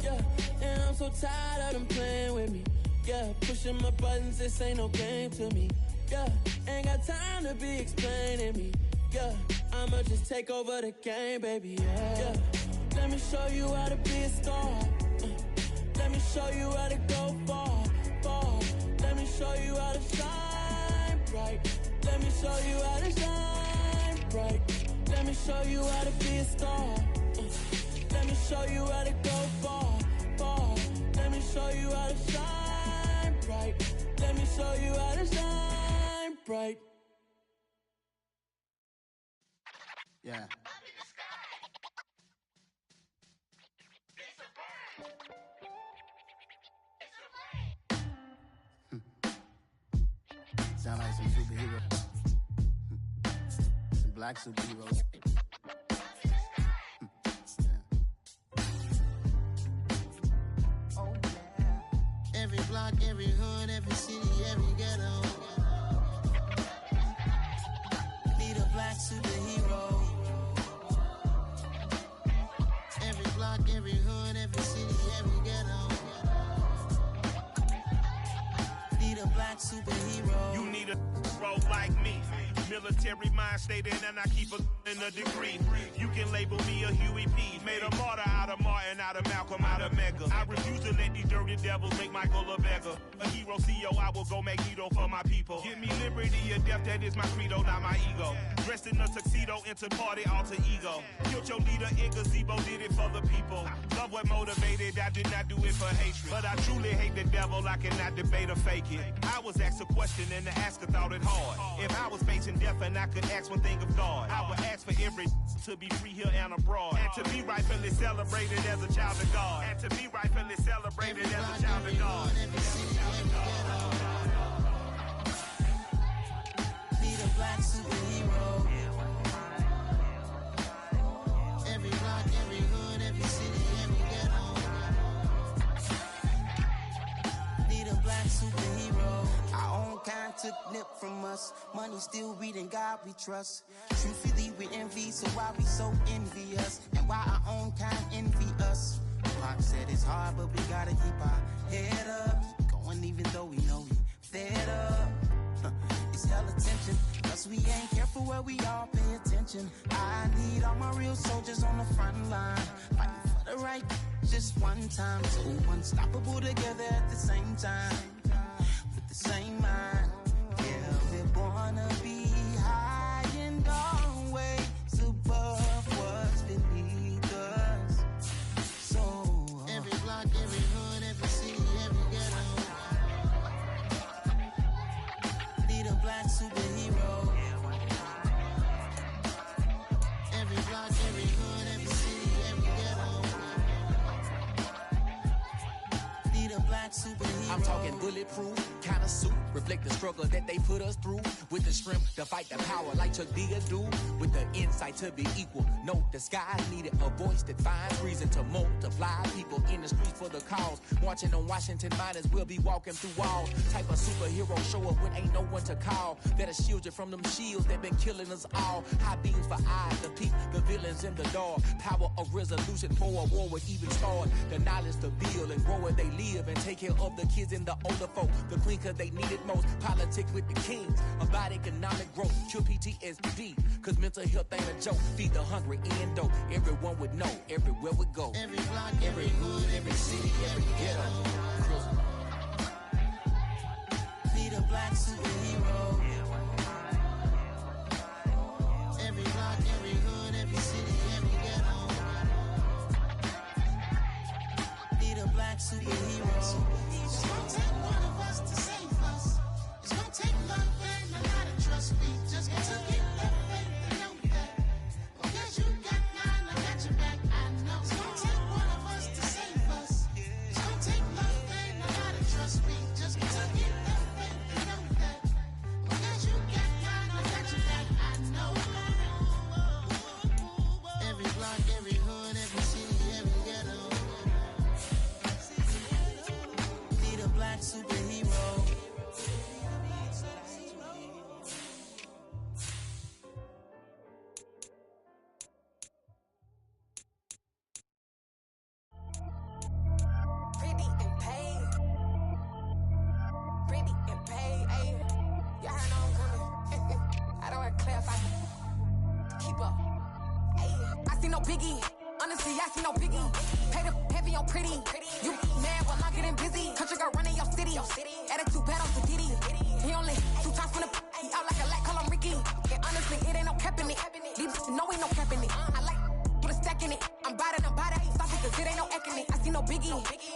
Yeah, and I'm so tired of them playing with me. Yeah, pushing my buttons, this ain't no game to me. Yeah, ain't got time to be explaining me. Yeah, I'ma just take over the game, baby. Yeah, let me show you how to be a star. Let me show you how to go far, far. Let me show you how to shine bright. Let me show you how to shine bright. Let me show you how to be a star. Let me show you how to go far, far. Let me show you how to shine bright. Let me show you how to shine bright. Yeah. Sound like some superheroes. Some black superheroes. Oh, yeah. Every block, every hood, every city, every ghetto. Need a black superhero. Every block, every hood, every city, every ghetto. Need a black superhero. You need a role like me. Military mind stated, and I keep in a degree. You can label me a Huey P. Made a martyr out of Martin, out of Malcolm, out of Mega. I refuse to let these dirty devils make Michael a beggar. A hero CEO, I will go Magneto for my people. Give me liberty or death, that is my credo, not my ego. Dressed in a tuxedo, enter party, alter ego. Killed your leader in gazebo, did it for the people. Love what motivated, I did not do it for hatred. But I truly hate the devil, I cannot debate or fake it. I was asked a question and the asker thought it hard. If I was facing death and I could ask one thing of God, I would ask for every to be free here and abroad, and to be rightfully celebrated as a child of God, and to be rightfully celebrated as a child of God. Need a black superhero. Every block, every hood, every city, every ghetto. Need a black superhero. Our own kind took nip from us. Money still reading, God we trust. Truthfully we envy, so why we so envious? And why our own kind envy us? Pac said it's hard, but we gotta keep our head up. Going even though we know we fed up. It's hell attention, cause we ain't careful where we all pay attention. I need all my real soldiers on the front line, fighting for the right just one time. So unstoppable together at the same time, with the same mind. Yeah, we're born to be high and always above what's beneath us. So every block, every hood, every city, every ghetto. Need a black superhero. Every block, every hood, every city, every ghetto. Need a black superhero. I'm talking bulletproof, kind of suit, reflect the struggle that they put us through. With the strength to fight the power like Chuck D do. With the insight to be equal. No, the sky needed a voice that finds reason to multiply. People in the streets for the cause. Marching on Washington miners will be walking through walls. Type of superhero show up when ain't no one to call. That'll shield you from them shields that been killing us all. High beams for eyes to peep the villains in the dark. Power of resolution for a war would even start. The knowledge to build and grow where they live and take care of the kids and the older folk. The queen cause they need it most. Politics with the kings. About economic growth. Cure PTSD. Cause mental health ain't a joke. Feed the hungry and dope. Everyone would know. Everywhere we go. Every block, every hood, every city, every ghetto. Need a black superhero. Every block, every hood, every city, every ghetto. Need a black superhero. It's gonna take one of us to save us. It's gonna take love and a lot of trust. We just got to get love faith and know that. Because you got mine, I got your back. I know. It's gonna take one of us to save us. It's gonna take love and a lot of trust. We just got to get love faith and know that. Because you got mine, I got your back. I know. Every block, every hood, every city, every ghetto. Need a black superhero. Pretty and paid. Pretty and paid, ayy. Y'all heard I'm coming. I don't want to clarify. Keep up. Ayy. I see no biggie. Honestly, I see no biggie. Pay the heavy on pretty. You mad while I'm getting busy. Country girl running your city. Attitude bad on spaghetti. He only 2 times from the he out like a lack, call him Ricky. And honestly, it ain't no cap in it. These know ain't no cap in it. I like put a stack in it. I'm bad. Stop it, cause it ain't no acting it. I see no biggie.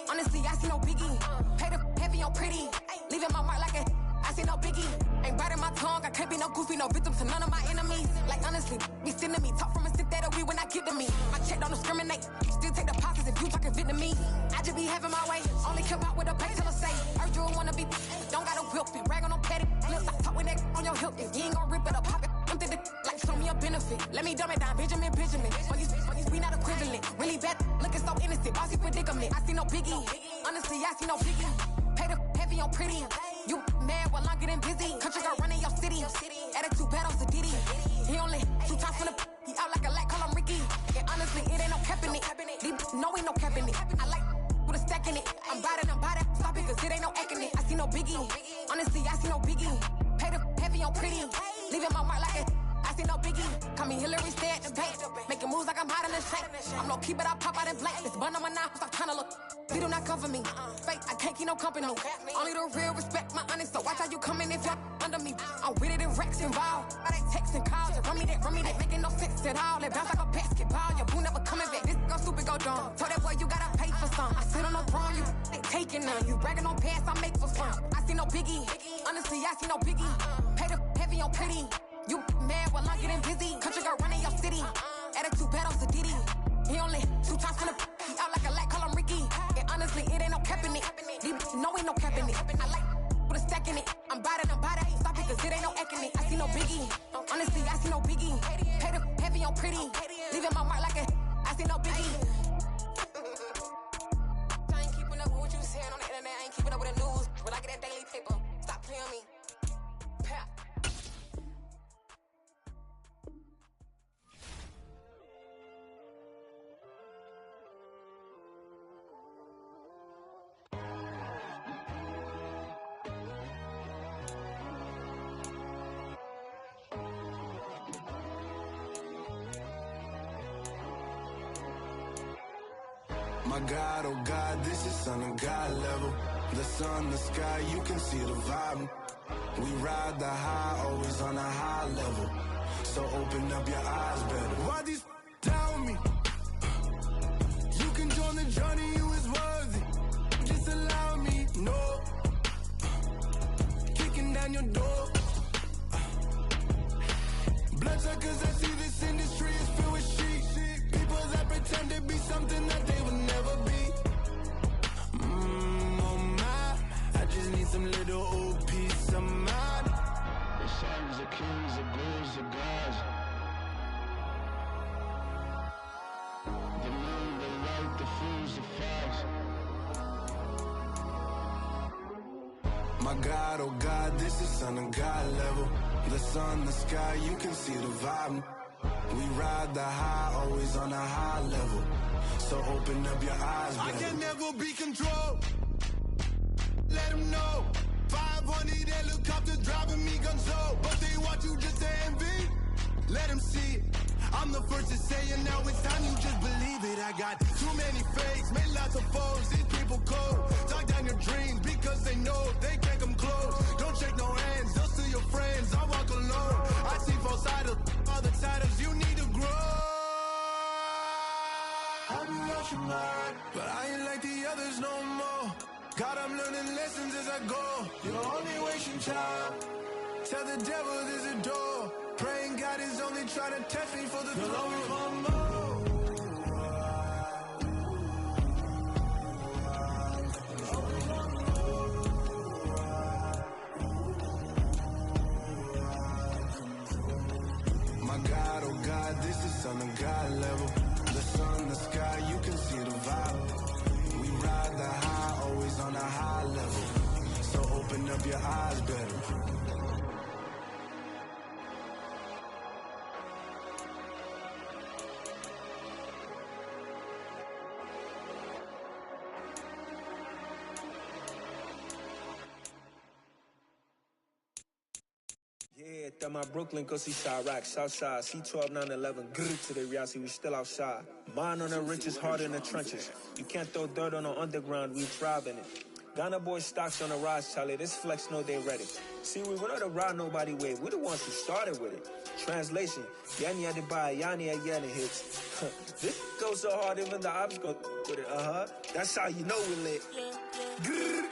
Honestly, I see no biggie. Pay the heavy on pretty. Leaving my mark like a I see no biggie. Ain't biting my tongue, I can't be no goofy, no victim to none of my enemies. Like honestly, be sending me talk from a stick that'll be when I get to me. My check don't discriminate, still take deposits if you talking Vietnamese. I just be having my way, only care about what the pay teller say. Urge you wanna be, don't gotta whip it, rag on no petty. Lips like talk with that on your hip, if you ain't gon' rip it up, pop it. I'm thinking like show me a benefit. Let me dumb it down, Benjamin. We not equivalent. Really bad, looking so innocent. Bossy predicament. I see no biggie. Honestly, I see no biggie. Pay the heavy on pretty. You mad while I'm getting busy. Country girl running your city. Attitude bad on Diddy. He only 2 times from the. He out like a light, call him Ricky. And honestly, it ain't no cap in it. No, ain't no cap in it. I like with a stack in it. I'm by that. Stop it, cause it ain't no acting it. I see no biggie. Honestly, I see no biggie. Pay the heavy on pretty. Leaving my mark like a. I see no biggie. Call me Hillary, stay at the bank. Making moves like I'm hot in the shape. I'm low key, but I pop out in blank. This bun on my knife, stop trying to look. They do not cover me. Fake, I can't keep no company. Only the real respect my honest. So watch how you coming if y'all under me. I'm with it in Rex involved. I they text and calls. Run me that. Making no sense at all. They bounce like a basketball. Your boo never coming back. This go stupid, go dumb. Told that boy you gotta pay for some. I sit on no throne, you ain't taking none. You bragging on past, I make for fun. I see no biggie. Honestly, I see no biggie. Pay the heavy on pretty. You mad while I'm getting busy. Country girl running your city. Attitude bad on Diddy. He only 2 times from the. He out like a light, call him Ricky. And honestly, it ain't no cap in it. No, ain't no cap in it. I like with a stack in it. I'm by that. Stop it, cause it ain't no acting it. I see no biggie. Honestly, I see no biggie. Pay the heavy on pretty. Leaving my mark like a. I see no biggie. I ain't keeping up with what you saying on the internet. I ain't keeping up with the news. But I get that daily paper. Stop playing me. Pap. My God, oh God, this is Son of God level. The sun, the sky, you can see the vibe. We ride the high, always on a high level. So open up your eyes better. Why these tell me? You can join the journey, you is worthy. Just allow me, no. Kicking down your door. Bloodsuckers, I see this industry is filled with sheep. People that pretend to be something that they will never be. Oh my, I just need some little old peace of mind. The sons of kings, the ghouls, the gods. The moon, the light, the fools, the facts. My God, oh God, this is Son of God level. The sun, the sky, you can see the vibe. We ride the high, always on a high level. So open up your eyes, baby. I can never be controlled. Let them know. 500 helicopters driving me gonzo. But they want you just to envy. Let them see it. I'm the first to say it, now it's time you just believe it. I got too many fakes, made lots of foes. These people cold. Talk down your dreams because they know they can't come close. Don't shake no hands, just to your friends. I walk alone. I see both sides of other titles. You need to grow. I've been rushing mine, but I ain't like the others no more. God, I'm learning lessons as I go. You're only wasting time. Tell the devil there's a door. Praying God is only trying to test me for the throne. My God, oh God, this is Son of God level. The sun, the sky, you can see the vibe. We ride the high, always on a high level. So open up your eyes better. Yeah, that my Brooklyn, go see Chirac, Southside, C12, 911, grrr to the reality, we still outside. Mine on the richest, heart in the trenches. You can't throw dirt on the underground, we thrive in it. Ghana boy stocks on the rise, Charlie, this flex know they ready. See, we were not to ride nobody with, we the ones who started with it. Translation, Yani had to buy, Yani had Yanni hits. This goes so hard, even the ops go with it, That's how you know we lit. Grrr.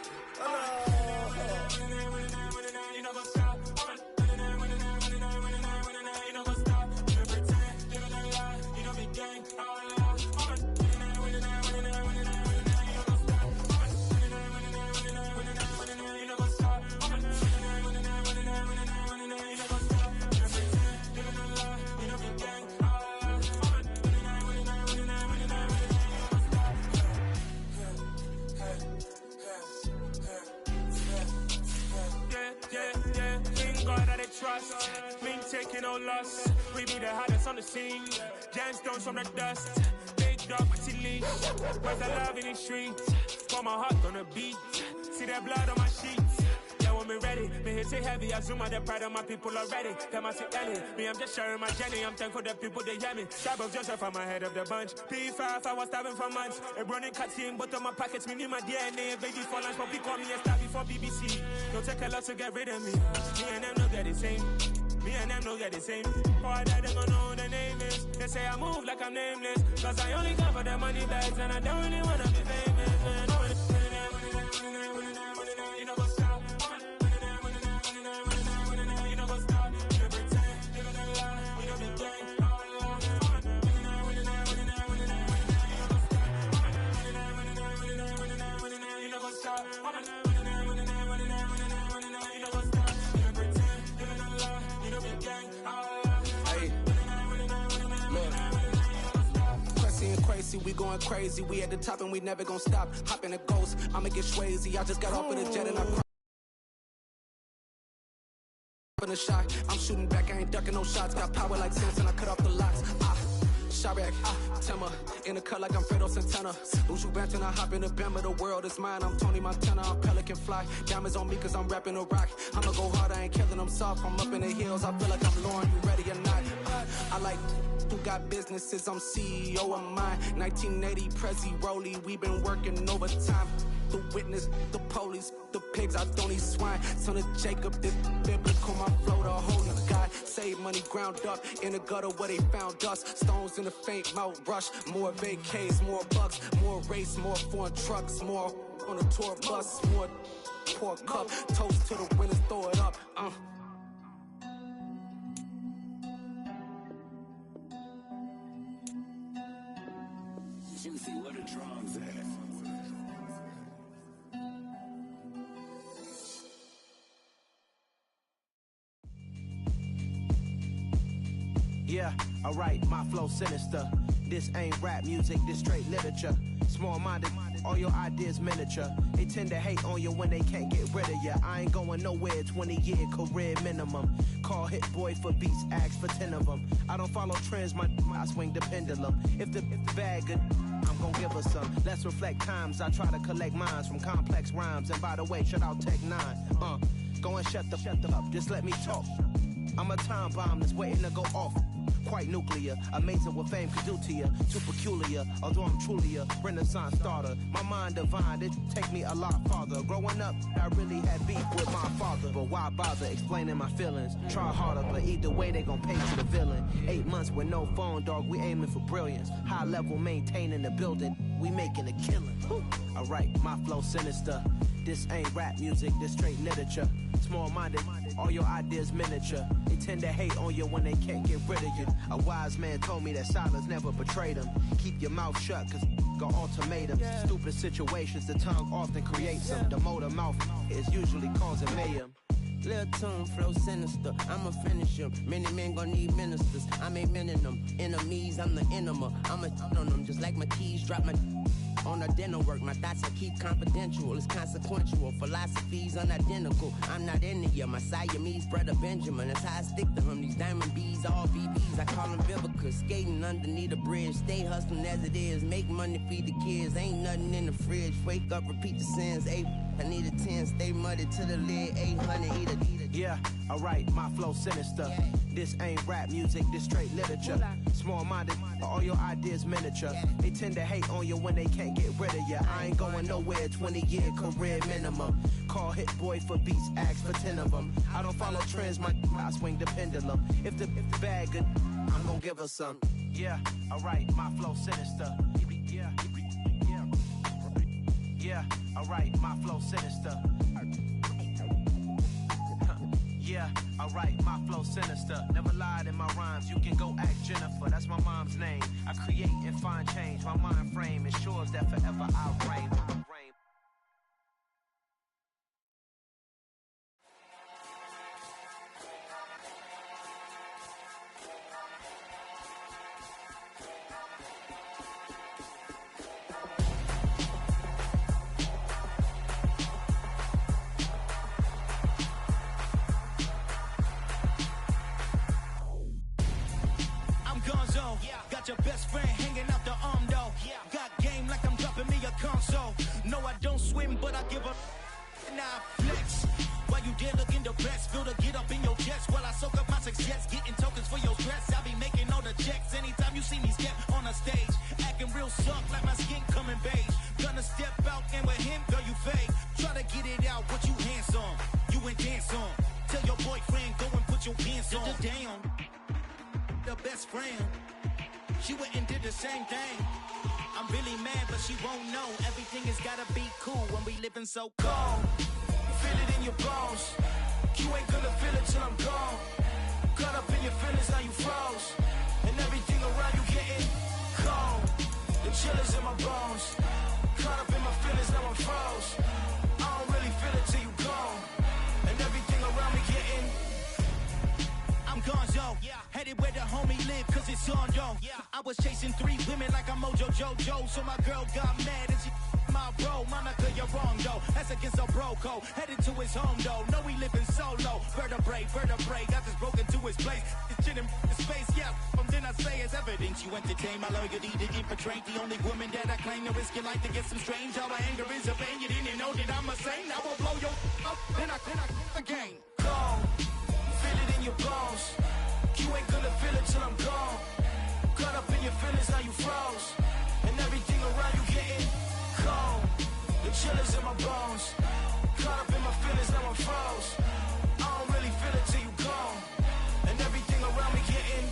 no loss. We be the hottest on the scene. Gemstones from the dust. Big dog, pretty leash. Where's the love in the streets? Pour my heart on the beat. See that blood on my sheets. Yeah, when me ready, me hit it heavy. I zoom out the pride of my people already. Them I see Ellie. Me, I'm just sharing my journey. I'm thankful the people they hear me. Tribe of Joseph, I'm ahead of the bunch. P5, I was starving for months. A running cuts in, but on my pockets, me need my DNA. Baby for lunch, but call me a star before BBC. Don't take a lot to get rid of me. Me and them know that the same. Me and them know that the same. For I that they gon' know who the name is. They say I move like I'm nameless. Cause I only come for the money bags. And I don't really wanna be famous, man. You know what's up? You know what's up? You know pretend. You know the lie. You know the game. You know what's up? Crazy, we going crazy. We at the top and we never gonna stop. Hop in a ghost, I'ma get swayzy. I just got off with a jet and I in a shot. I'm shooting back, I ain't ducking no shots. Got power like Samson, I cut off the locks. Chirac, Timmer, in the cut like I'm Fredo Santana. Uju Banton, I hop in the Bama, the world is mine. I'm Tony Montana, I'm Pelican Fly. Diamonds on me cause I'm rapping a rock. I'ma go hard, I ain't killing them soft. I'm up in the hills, I feel like I'm Lauren, you ready or not? I like who got businesses, I'm CEO of mine. 1980 Prezi Rolly, we been working overtime. The witness, the police, the pigs, I don't eat swine. Son of Jacob, this biblical, my flow, the holy God. Save money ground up in the gutter where they found us. Stones in the faint mouth rush. More vacays, more bucks, more race, more foreign trucks, more on a tour bus, more pork cup. Toast to the winners, throw it up. Juicy, what a drums at. Yeah, alright, my flow sinister. This ain't rap music, this straight literature. Small-minded, all your ideas miniature. They tend to hate on you when they can't get rid of you. I ain't going nowhere, 20-year career minimum. Call Hit Boy for beats, ask for 10 of them. I don't follow trends, I swing the pendulum. If the bag good, I'm gon' give her some. Let's reflect times, I try to collect minds from complex rhymes. And by the way, shout out Tech 9. Go and shut the up, just let me talk. I'm a time bomb that's waiting to go off. Quite nuclear, amazing what fame could do to you. Too peculiar, although I'm truly a renaissance starter. My mind divine, it take me a lot farther. Growing up, I really had beef with my father. But why bother explaining my feelings? Try harder, but either way they gon' pay to the villain. 8 months with no phone, dog, we aiming for brilliance. High level maintaining the building, we making a killing. Alright, my flow sinister. This ain't rap music, this straight literature. Small-minded, all your ideas miniature. They tend to hate on you when they can't get rid of you. A wise man told me that silence never betrayed him. Keep your mouth shut, cause got ultimatums. Stupid situations, the tongue often creates them. The motor mouth is usually causing mayhem. Lil' tune, flow sinister, I'ma finish him. Many men gon' need ministers, I'm aiming them. Enemies, I'm the enema, I'ma on them. Just like my keys, drop my on the dinner work. My thoughts I keep confidential, it's consequential. Philosophies unidentical, I'm not in the year. My Siamese brother Benjamin, that's how I stick to him. These diamond bees, all BBs, I call them Vivica. Skating underneath the bridge, stay hustling as it is. Make money, feed the kids, ain't nothing in the fridge. Wake up, repeat the sins, I need a 10, stay muddy to the lid, 800, eat it. Yeah, alright, my flow sinister. This ain't rap music, this straight literature. Small-minded, all your ideas miniature. They tend to hate on you when they can't get rid of you. I ain't going nowhere, 20-year career minimum. Call Hit Boy for beats, ask for 10 of them. I don't follow trends, I swing the pendulum. If the bag good, I'm gon' give her some. Yeah, alright, my flow sinister. Yeah, alright, my flow sinister. Yeah, alright, my flow sinister. Never lied in my rhymes, you can go ask Jennifer, that's my mom's name. I create and find change, my mind frame ensures that forever I'll reign. So, no, I don't swim, but I give a now flex. While you there looking the best, feel the get up in your chest while I soak up my success, getting tokens for your stress. I be making all the checks anytime you see me step on a stage, acting real suck like my skin coming beige. Gonna step out and with him, girl, you fake. Try to get it out, what you handsome, you ain't dance on. Tell your boyfriend, go and put your pants on. Down, the best friend, she went and did the same thing. I'm really mad, but she won't know. Everything has gotta be cool when we living so cold. Feel it in your bones. You ain't gonna feel it till I'm gone. Caught up in your feelings, now you froze. And everything around you getting cold. The chill is in my bones. Caught up in my feelings, now I'm froze. I don't really feel it till you gone. And everything around me getting I'm gonzo, headed where the homie live, cause it's on, yo. I was chasing 3 women like I'm Mojo Jojo, so my girl got mad and she my bro. Monica, you're wrong, though. That's against a bro code. Headed to his home, though. No, we living solo. Vertebrae, got this broken to his place. It's shit in space, yeah. From then I say it's evidence. You entertain my loyalty to infiltrate. The only woman that I claim to risk your life to get some strange. All my anger is a vein. You didn't know that I'm a saint. I will blow your up, then I again. Gone. Feel it in your bones. You ain't gonna feel it till I'm gone. Caught up in your feelings, now you froze. And everything around you getting cold. The chill is in my bones. Caught up in my feelings, now I'm froze. I don't really feel it till you gone. And everything around me getting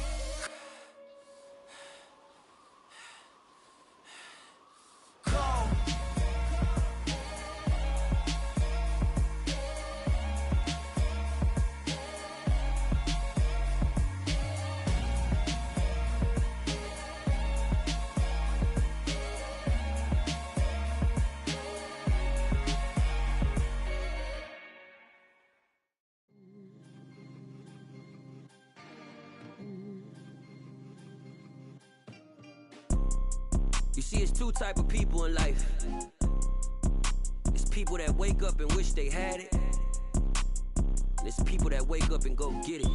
cold. You see, it's 2 type of people in life. It's people that wake up and wish they had it. And it's people that wake up and go get it.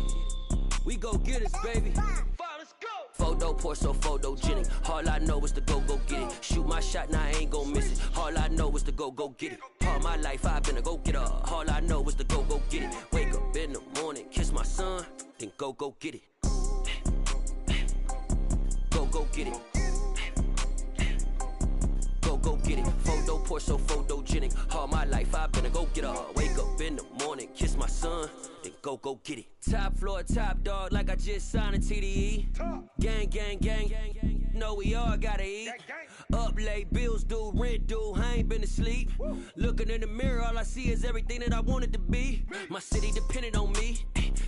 We go get it, baby. Photo poor, so photogenic. All I know is to go get it. Shoot my shot, now I ain't gon' miss it. All I know is to go get it. All my life I've been a go-getter. All I know is to go get it. Wake up in the morning, kiss my son, then go get it. Go get it. Go get it. Photo poor, so photogenic. All my life I've been a go-getter. Wake up in the morning, kiss my son, then go get it. Top floor, top dog, like I just signed a TDE. Gang. Know we all gotta eat. Up late, bills due, rent due, I ain't been asleep. Looking in the mirror, all I see is everything that I wanted to be. My city depended on me,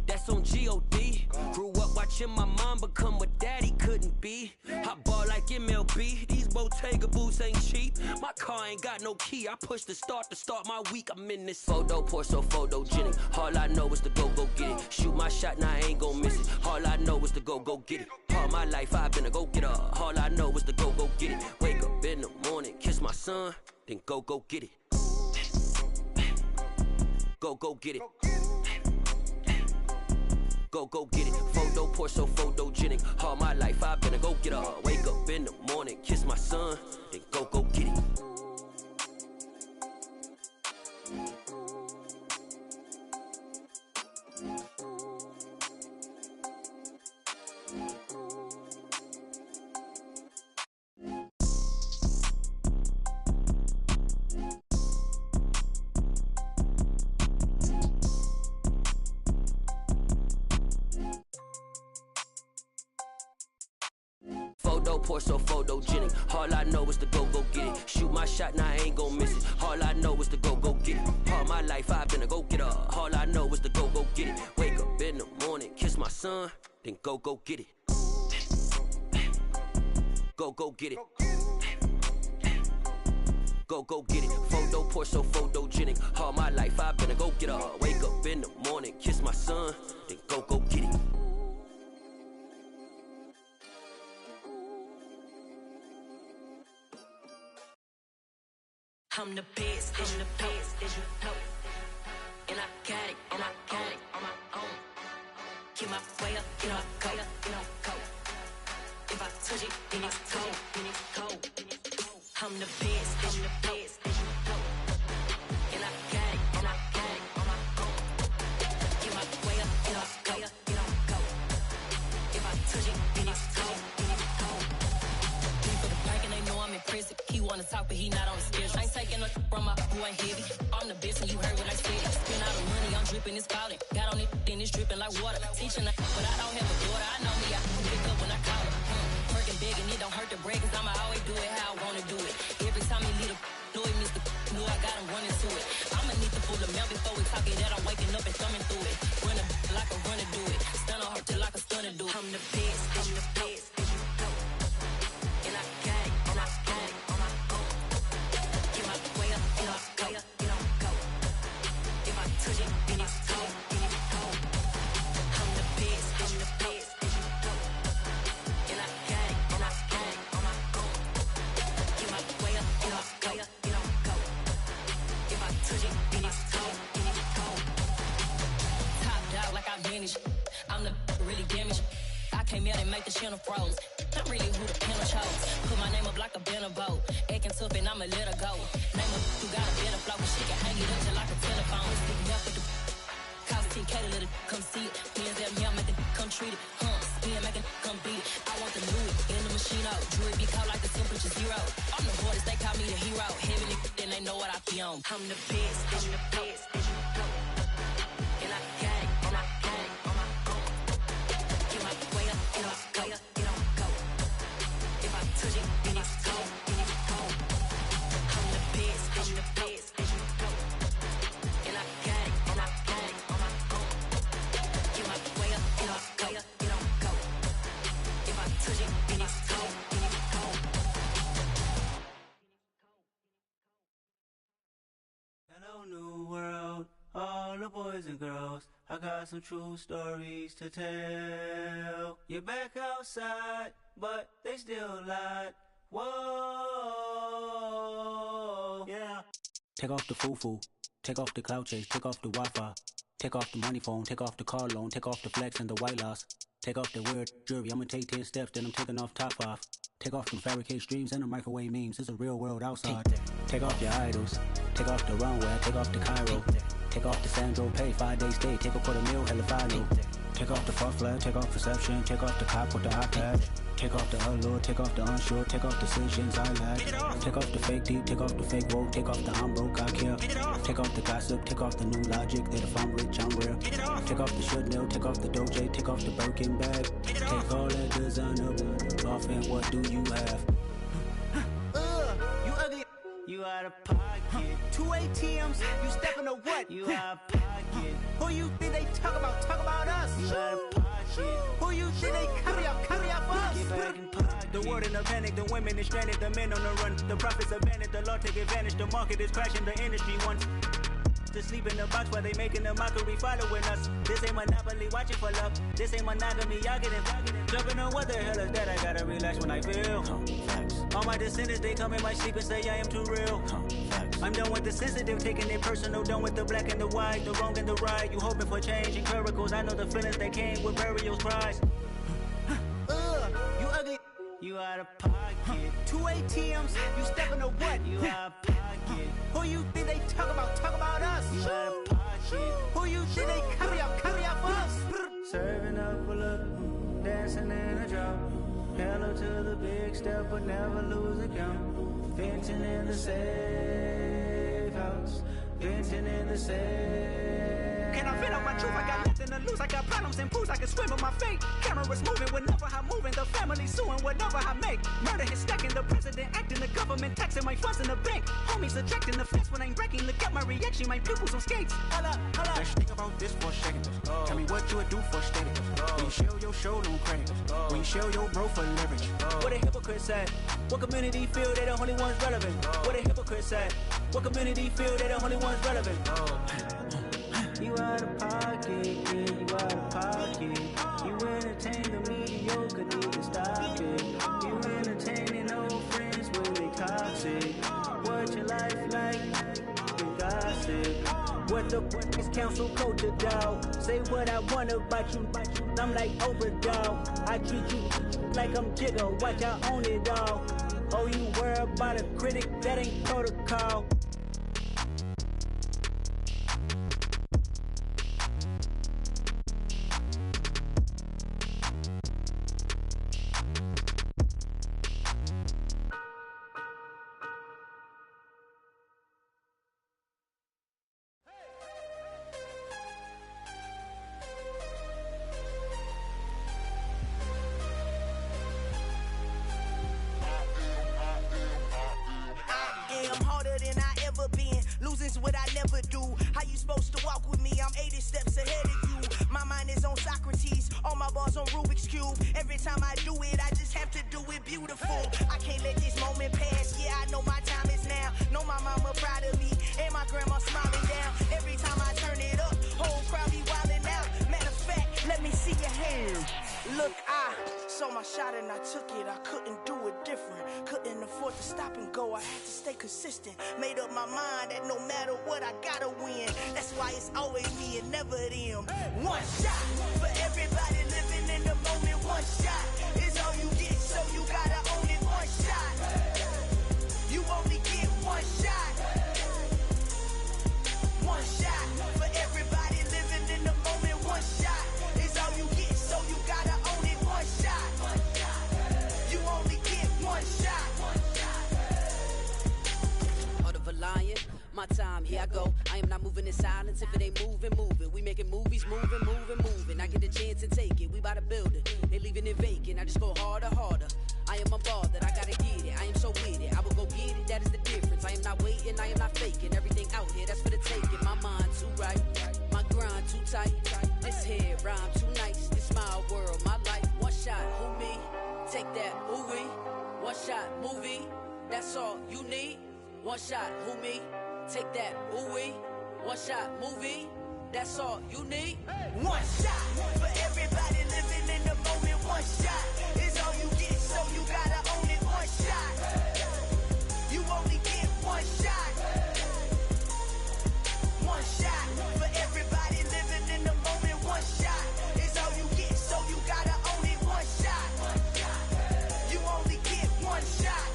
that's on G.O.D. Grew up watching my mom become what daddy couldn't be. I ball like MLB, these Bottega boots ain't cheap. My car ain't got no key, I push the start to start my week. I'm in this photo poor, so photogenic. All I know is to go get it. Shoot my shot, now I ain't gon' miss it. All I know is to go get it. All my life I've been a go-getter. All I know is to go get it. Wake up in the morning, kiss my son, then go get it. Go get it. Go get it. Photo poor, so photogenic. All my life I've been a go-getter. Wake up in the morning, kiss my son, then go get it. Photo poor, so photogenic. All I know is to go get it. Shoot my shot, now I ain't gon' miss it. All I know is to go get it. All my life I've been a go-getter. All I know is to go get it. Wake up in the morning, kiss my son, then go get it. Go get it. Go get it. Photo poor, so photogenic. All my life I've been a go-getter. Wake up in the morning, kiss my son, then go get it. I'm the best, as you know. And I got it, on my own. Get my way up, get my go. If I touch it, then it's cold. I'm I'm the best, I'm the best. And I got it, and I got it on my own. Get my way up, get up, go. If I touch it, then it's cold, then it's cold. He for the bank and they know I'm in prison. He wanna talk, but he not on the schedule. I ain't taking no from my boy heavy. I'm the best and you heard what I said. Spend all the money, I'm dripping, it's falling. Got on it, then it's dripping like water. Teaching her, but I don't have a daughter. I know me, I can pick up when I call her. Working big and it don't hurt the break, cause I'ma always do it how I wanna do it. Every time he lead a know he missed the know I got him running to it. I'ma need the full amount before we talk it that I'm waking up and thumbing through it. Run a like a runner do it. Stun on her till like a stunner do it. I'm the best, I'm the best. And I got it, and I got it on my own. Get my way up, get up, go. If I touch it, then it's cold, then it's cold. I'm the best, I'm the best. And I got it, and I got it on my own. Get my way up, get up, go. If I touch it, then it's cold, then it's cold. Top dog like I vanished. I'm the really damaged. I came out and make the channel froze. I'm really who the panel chose. Put my name up like a banner boat. Acting tough and I'ma let her go. Name her who got a better flow. She can hang it up just like a telephone. Stick me up with the cost 10K to let it come see it. Hands at me, I make it come treat it. Spin, make it come beat it. I want the new it in the machine out. Jewelry be cold like the temperature zero. I'm the hardest, they call me the hero. Heavy nigga, then they know what I be on. I'm the best, I'm the best. And I got it, and I got it on my own. Get my way up, get up, go. If I touch it, then it's cold, then it's cold. I'm the best, I'm the best. And I got it, and I got it on my own. Get my way up, get up, go. If I touch it, then it's cold, then it's cold. Hello, new world, all the boys and girls. I got some true stories to tell. You're back outside, but they still lied. Whoa, yeah. Take off the foo-foo, take off the cloud chase, take off the Wi-Fi, take off the money phone, take off the car loan, take off the flex and the white loss, take off the weird jewelry. I'ma take 10 steps, then I'm taking off top 5. Take off them fabricated streams and the microwave memes. It's a real world outside. Take off your idols, take off the runway, take off the Cairo, take off the Sandro Pay, 5-day stay, take a $250,000 hella final. Take off the fuck flag, take off perception, take off the cop with the iPad. Take off the allure, take off the unsure, take off decisions I lack. Take off the fake deep, take off the fake woke, take off the I'm broke, I care. Take off the gossip, take off the new logic that if I'm rich, I'm real. Take off the Chanel, take off the Doja, take off the Birkin bag. Take all that designer off and what do you have? You ugly. You out of pocket. 2 ATMs, you stepping to what? You out of pocket. Who you think they talk about? Talk about us. You out of pocket. Who you think they carry up for us? Get back in pocket. The world in a panic, the women is stranded, the men on the run. The profits abandoned, the law take advantage. The market is crashing, the industry wants to sleep in the box while they making a mockery following us. This ain't monopoly, watching for love. This ain't monogamy, y'all getting jumping on what the hell is that? I gotta relax when I feel. All my descendants, they come in my sleep and say I am too real. I'm done with the sensitive, taking it personal. Done with the black and the white, the wrong and the right. You hoping for change and miracles. I know the feelings that came with burial cries. You ugly. You out of pocket. 2 ATMs, you stepping to what? You out of pocket. Who you think they talk about? Talk about us. You out of pocket. Who you think they carry up for us? Serving up a look, dancing in a drop. Hello to the big step, but never lose a count. Venting in the safe house. Venting in the safe. Can I vent out my truth? I got nothing to lose. I got problems and pools. I can swim with my fate. Cameras moving whenever I'm moving. The family suing whatever I make. Murder is stacking. The president acting. The government taxing my funds in the bank. Homies ejecting the fence when I'm breaking. Look at my reaction. My pupils on skates. Holla. Let's think about this for a second. Tell me what you would do for status. When you show your show no credit. When you show your bro for leverage. What a hypocrite said. What community feel they the only ones relevant? What a hypocrite said. What community feel they the only ones relevant? You out of pocket, yeah, you out of pocket. You entertain the mediocre, need to stop it. You entertaining old friends when they toxic. What your life like? You gossip. What the fuck is council culture, dog? Say what I want about you, I'm like overdog. I treat you like I'm Jigga, watch I own it all. Oh, you worry about not a critic, that ain't protocol. I'm harder than I ever been. Losing's what I never do. How you supposed to walk with me? I'm 80 steps ahead of you. My mind is on Socrates, all my bars on Rubik's Cube. Every time I do it, I just have to do it beautiful. I can't let this moment pass. Yeah, I know my time is now. Know my mama proud of me, and my grandma smiling down. Every time I turn it up, whole crowd be wildin' out. Matter of fact, let me see your hands. Look, I saw my shot and I took it. I couldn't do it different. Couldn't afford to stop and go. I had to stay consistent. Made up my mind that no matter what, I gotta win. That's why it's always me and never them. One shot for everybody living in the moment. One shot is all you get, so you gotta own it. One shot. You only get one shot. One shot for everybody living in the moment. One shot is all you get, so you gotta own it. One shot. You only get one shot. Heart of a lion, my time, here I go. I am not moving in silence. If it ain't moving, moving. We making movies, moving, moving, moving. I get a chance and take it. We bout to build it. They leaving it vacant. I just go harder, harder. I am a ball that I gotta get it. I am so with it. I will go get it. That is the difference. I am not waiting. I am not faking. Everything out here, that's for the taking. My mind too right. My grind too tight. This head rhyme too nice. This my world, my life. One shot, who me? Take that, ooh wee. One shot, movie. That's all you need. One shot, who me? Take that, ooh wee. One shot, movie. That's all you need. One shot for everybody living in the moment. One shot is all you get, so you gotta own it. One shot. You only get one shot. One shot for everybody living in the moment. One shot is all you get, so you gotta own it. One shot. You only get one shot.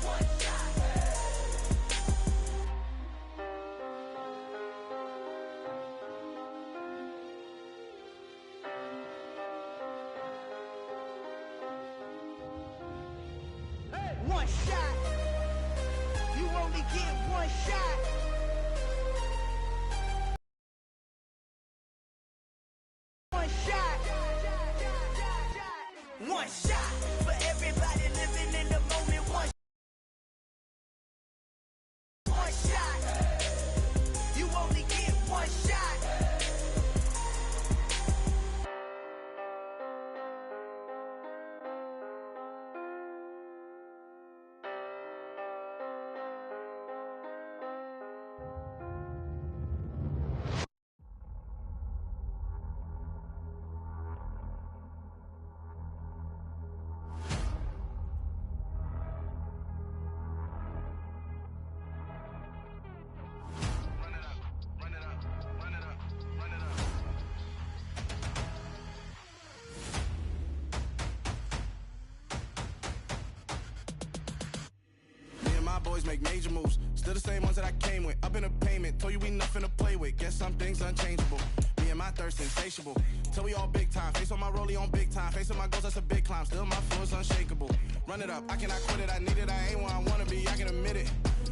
One shot. You only get one shot. One shot. One shot for everybody living in the moment. One shot. You only get one shot. Boys make major moves, still the same ones that I came with. Up in a payment, told you we nothing to play with. Guess some things unchangeable. Me and my thirst insatiable. Till we all big time. Face on my rollie on big time. Face on my goals, that's a big climb. Still my flow is unshakable. Run it up, I cannot quit it. I need it, I ain't where I wanna be. I can admit it.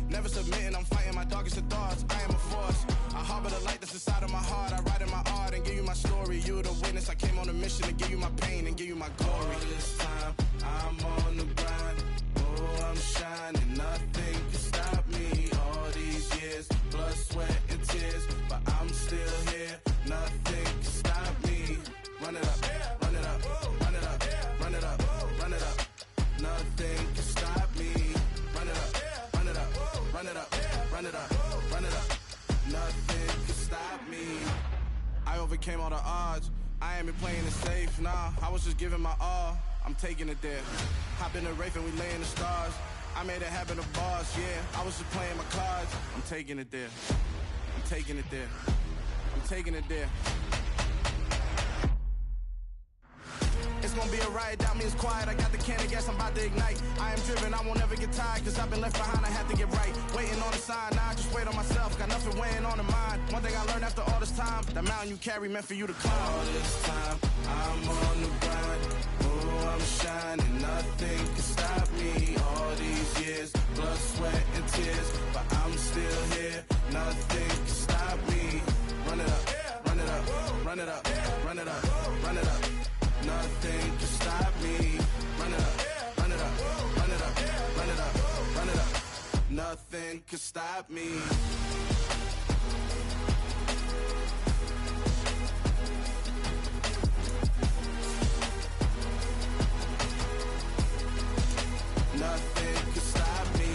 Never submitting, I'm fighting my darkest of thoughts. I am a force. I harbor the light that's inside of my heart. I write in my art and give you my story. You the witness. I came on a mission to give you my pain and give you my glory. All this time, I'm on the grind. Oh, I'm shining. Nothing can stop me. All these years, blood, sweat, and tears. But I'm still here. Nothing can stop me. Run it up, run it up, run it up, run it up, run it up. Nothing can stop me. Run it up, run it up, run it up, run it up, run it up. Nothing can stop me. I overcame all the odds. I ain't been playing it safe, nah. I was just giving my all. I'm taking it there. Hop in the Wraith and we lay in the stars. I made it happen to bars, yeah. I was just playing my cards. I'm taking it there. I'm taking it there. I'm taking it there. It's gonna be a riot, doubt me, it's quiet. I got the can of gas, I'm about to ignite. I am driven, I won't ever get tired, cause I've been left behind, I have to get right. Waiting on a sign, now I just wait on myself, got nothing weighing on the mind. One thing I learned after all this time, the mountain you carry meant for you to climb. All this time, I'm on the grind. Oh, I'm shining, nothing can stop me. All these years, blood, sweat, and tears, but I'm still here. Nothing can stop me. Run it up, run it up, run it up, run it up, run it up. Nothing can stop me. Run it up, run it up, run it up, run it up, run it up. Nothing can stop me. Nothing can stop me.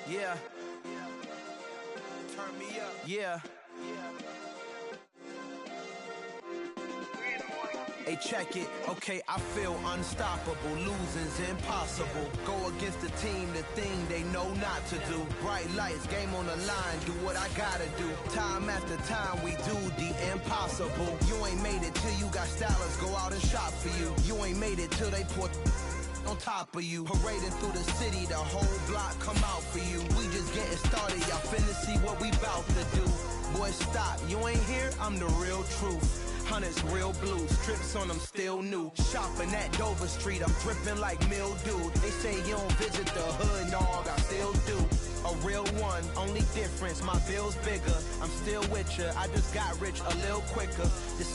Yeah. Turn me up. Yeah. Hey, check it. Okay, I feel unstoppable. Losing's impossible. Go against the team, the thing they know not to do. Bright lights, game on the line. Do what I gotta do. Time after time, we do the impossible. You ain't made it till you got stylists go out and shop for you. You ain't made it till they put on top of you. Parading through the city, the whole block come out for you. We just getting started, y'all finna see what we bout to do. Boy, stop, you ain't here, I'm the real truth. Hundreds real blue, strips on them still new. Shopping at Dover Street, I'm dripping like mildew. They say you don't visit the hood, dog, I still do. A real one, only difference, my bill's bigger. I'm still with ya, I just got rich a little quicker. This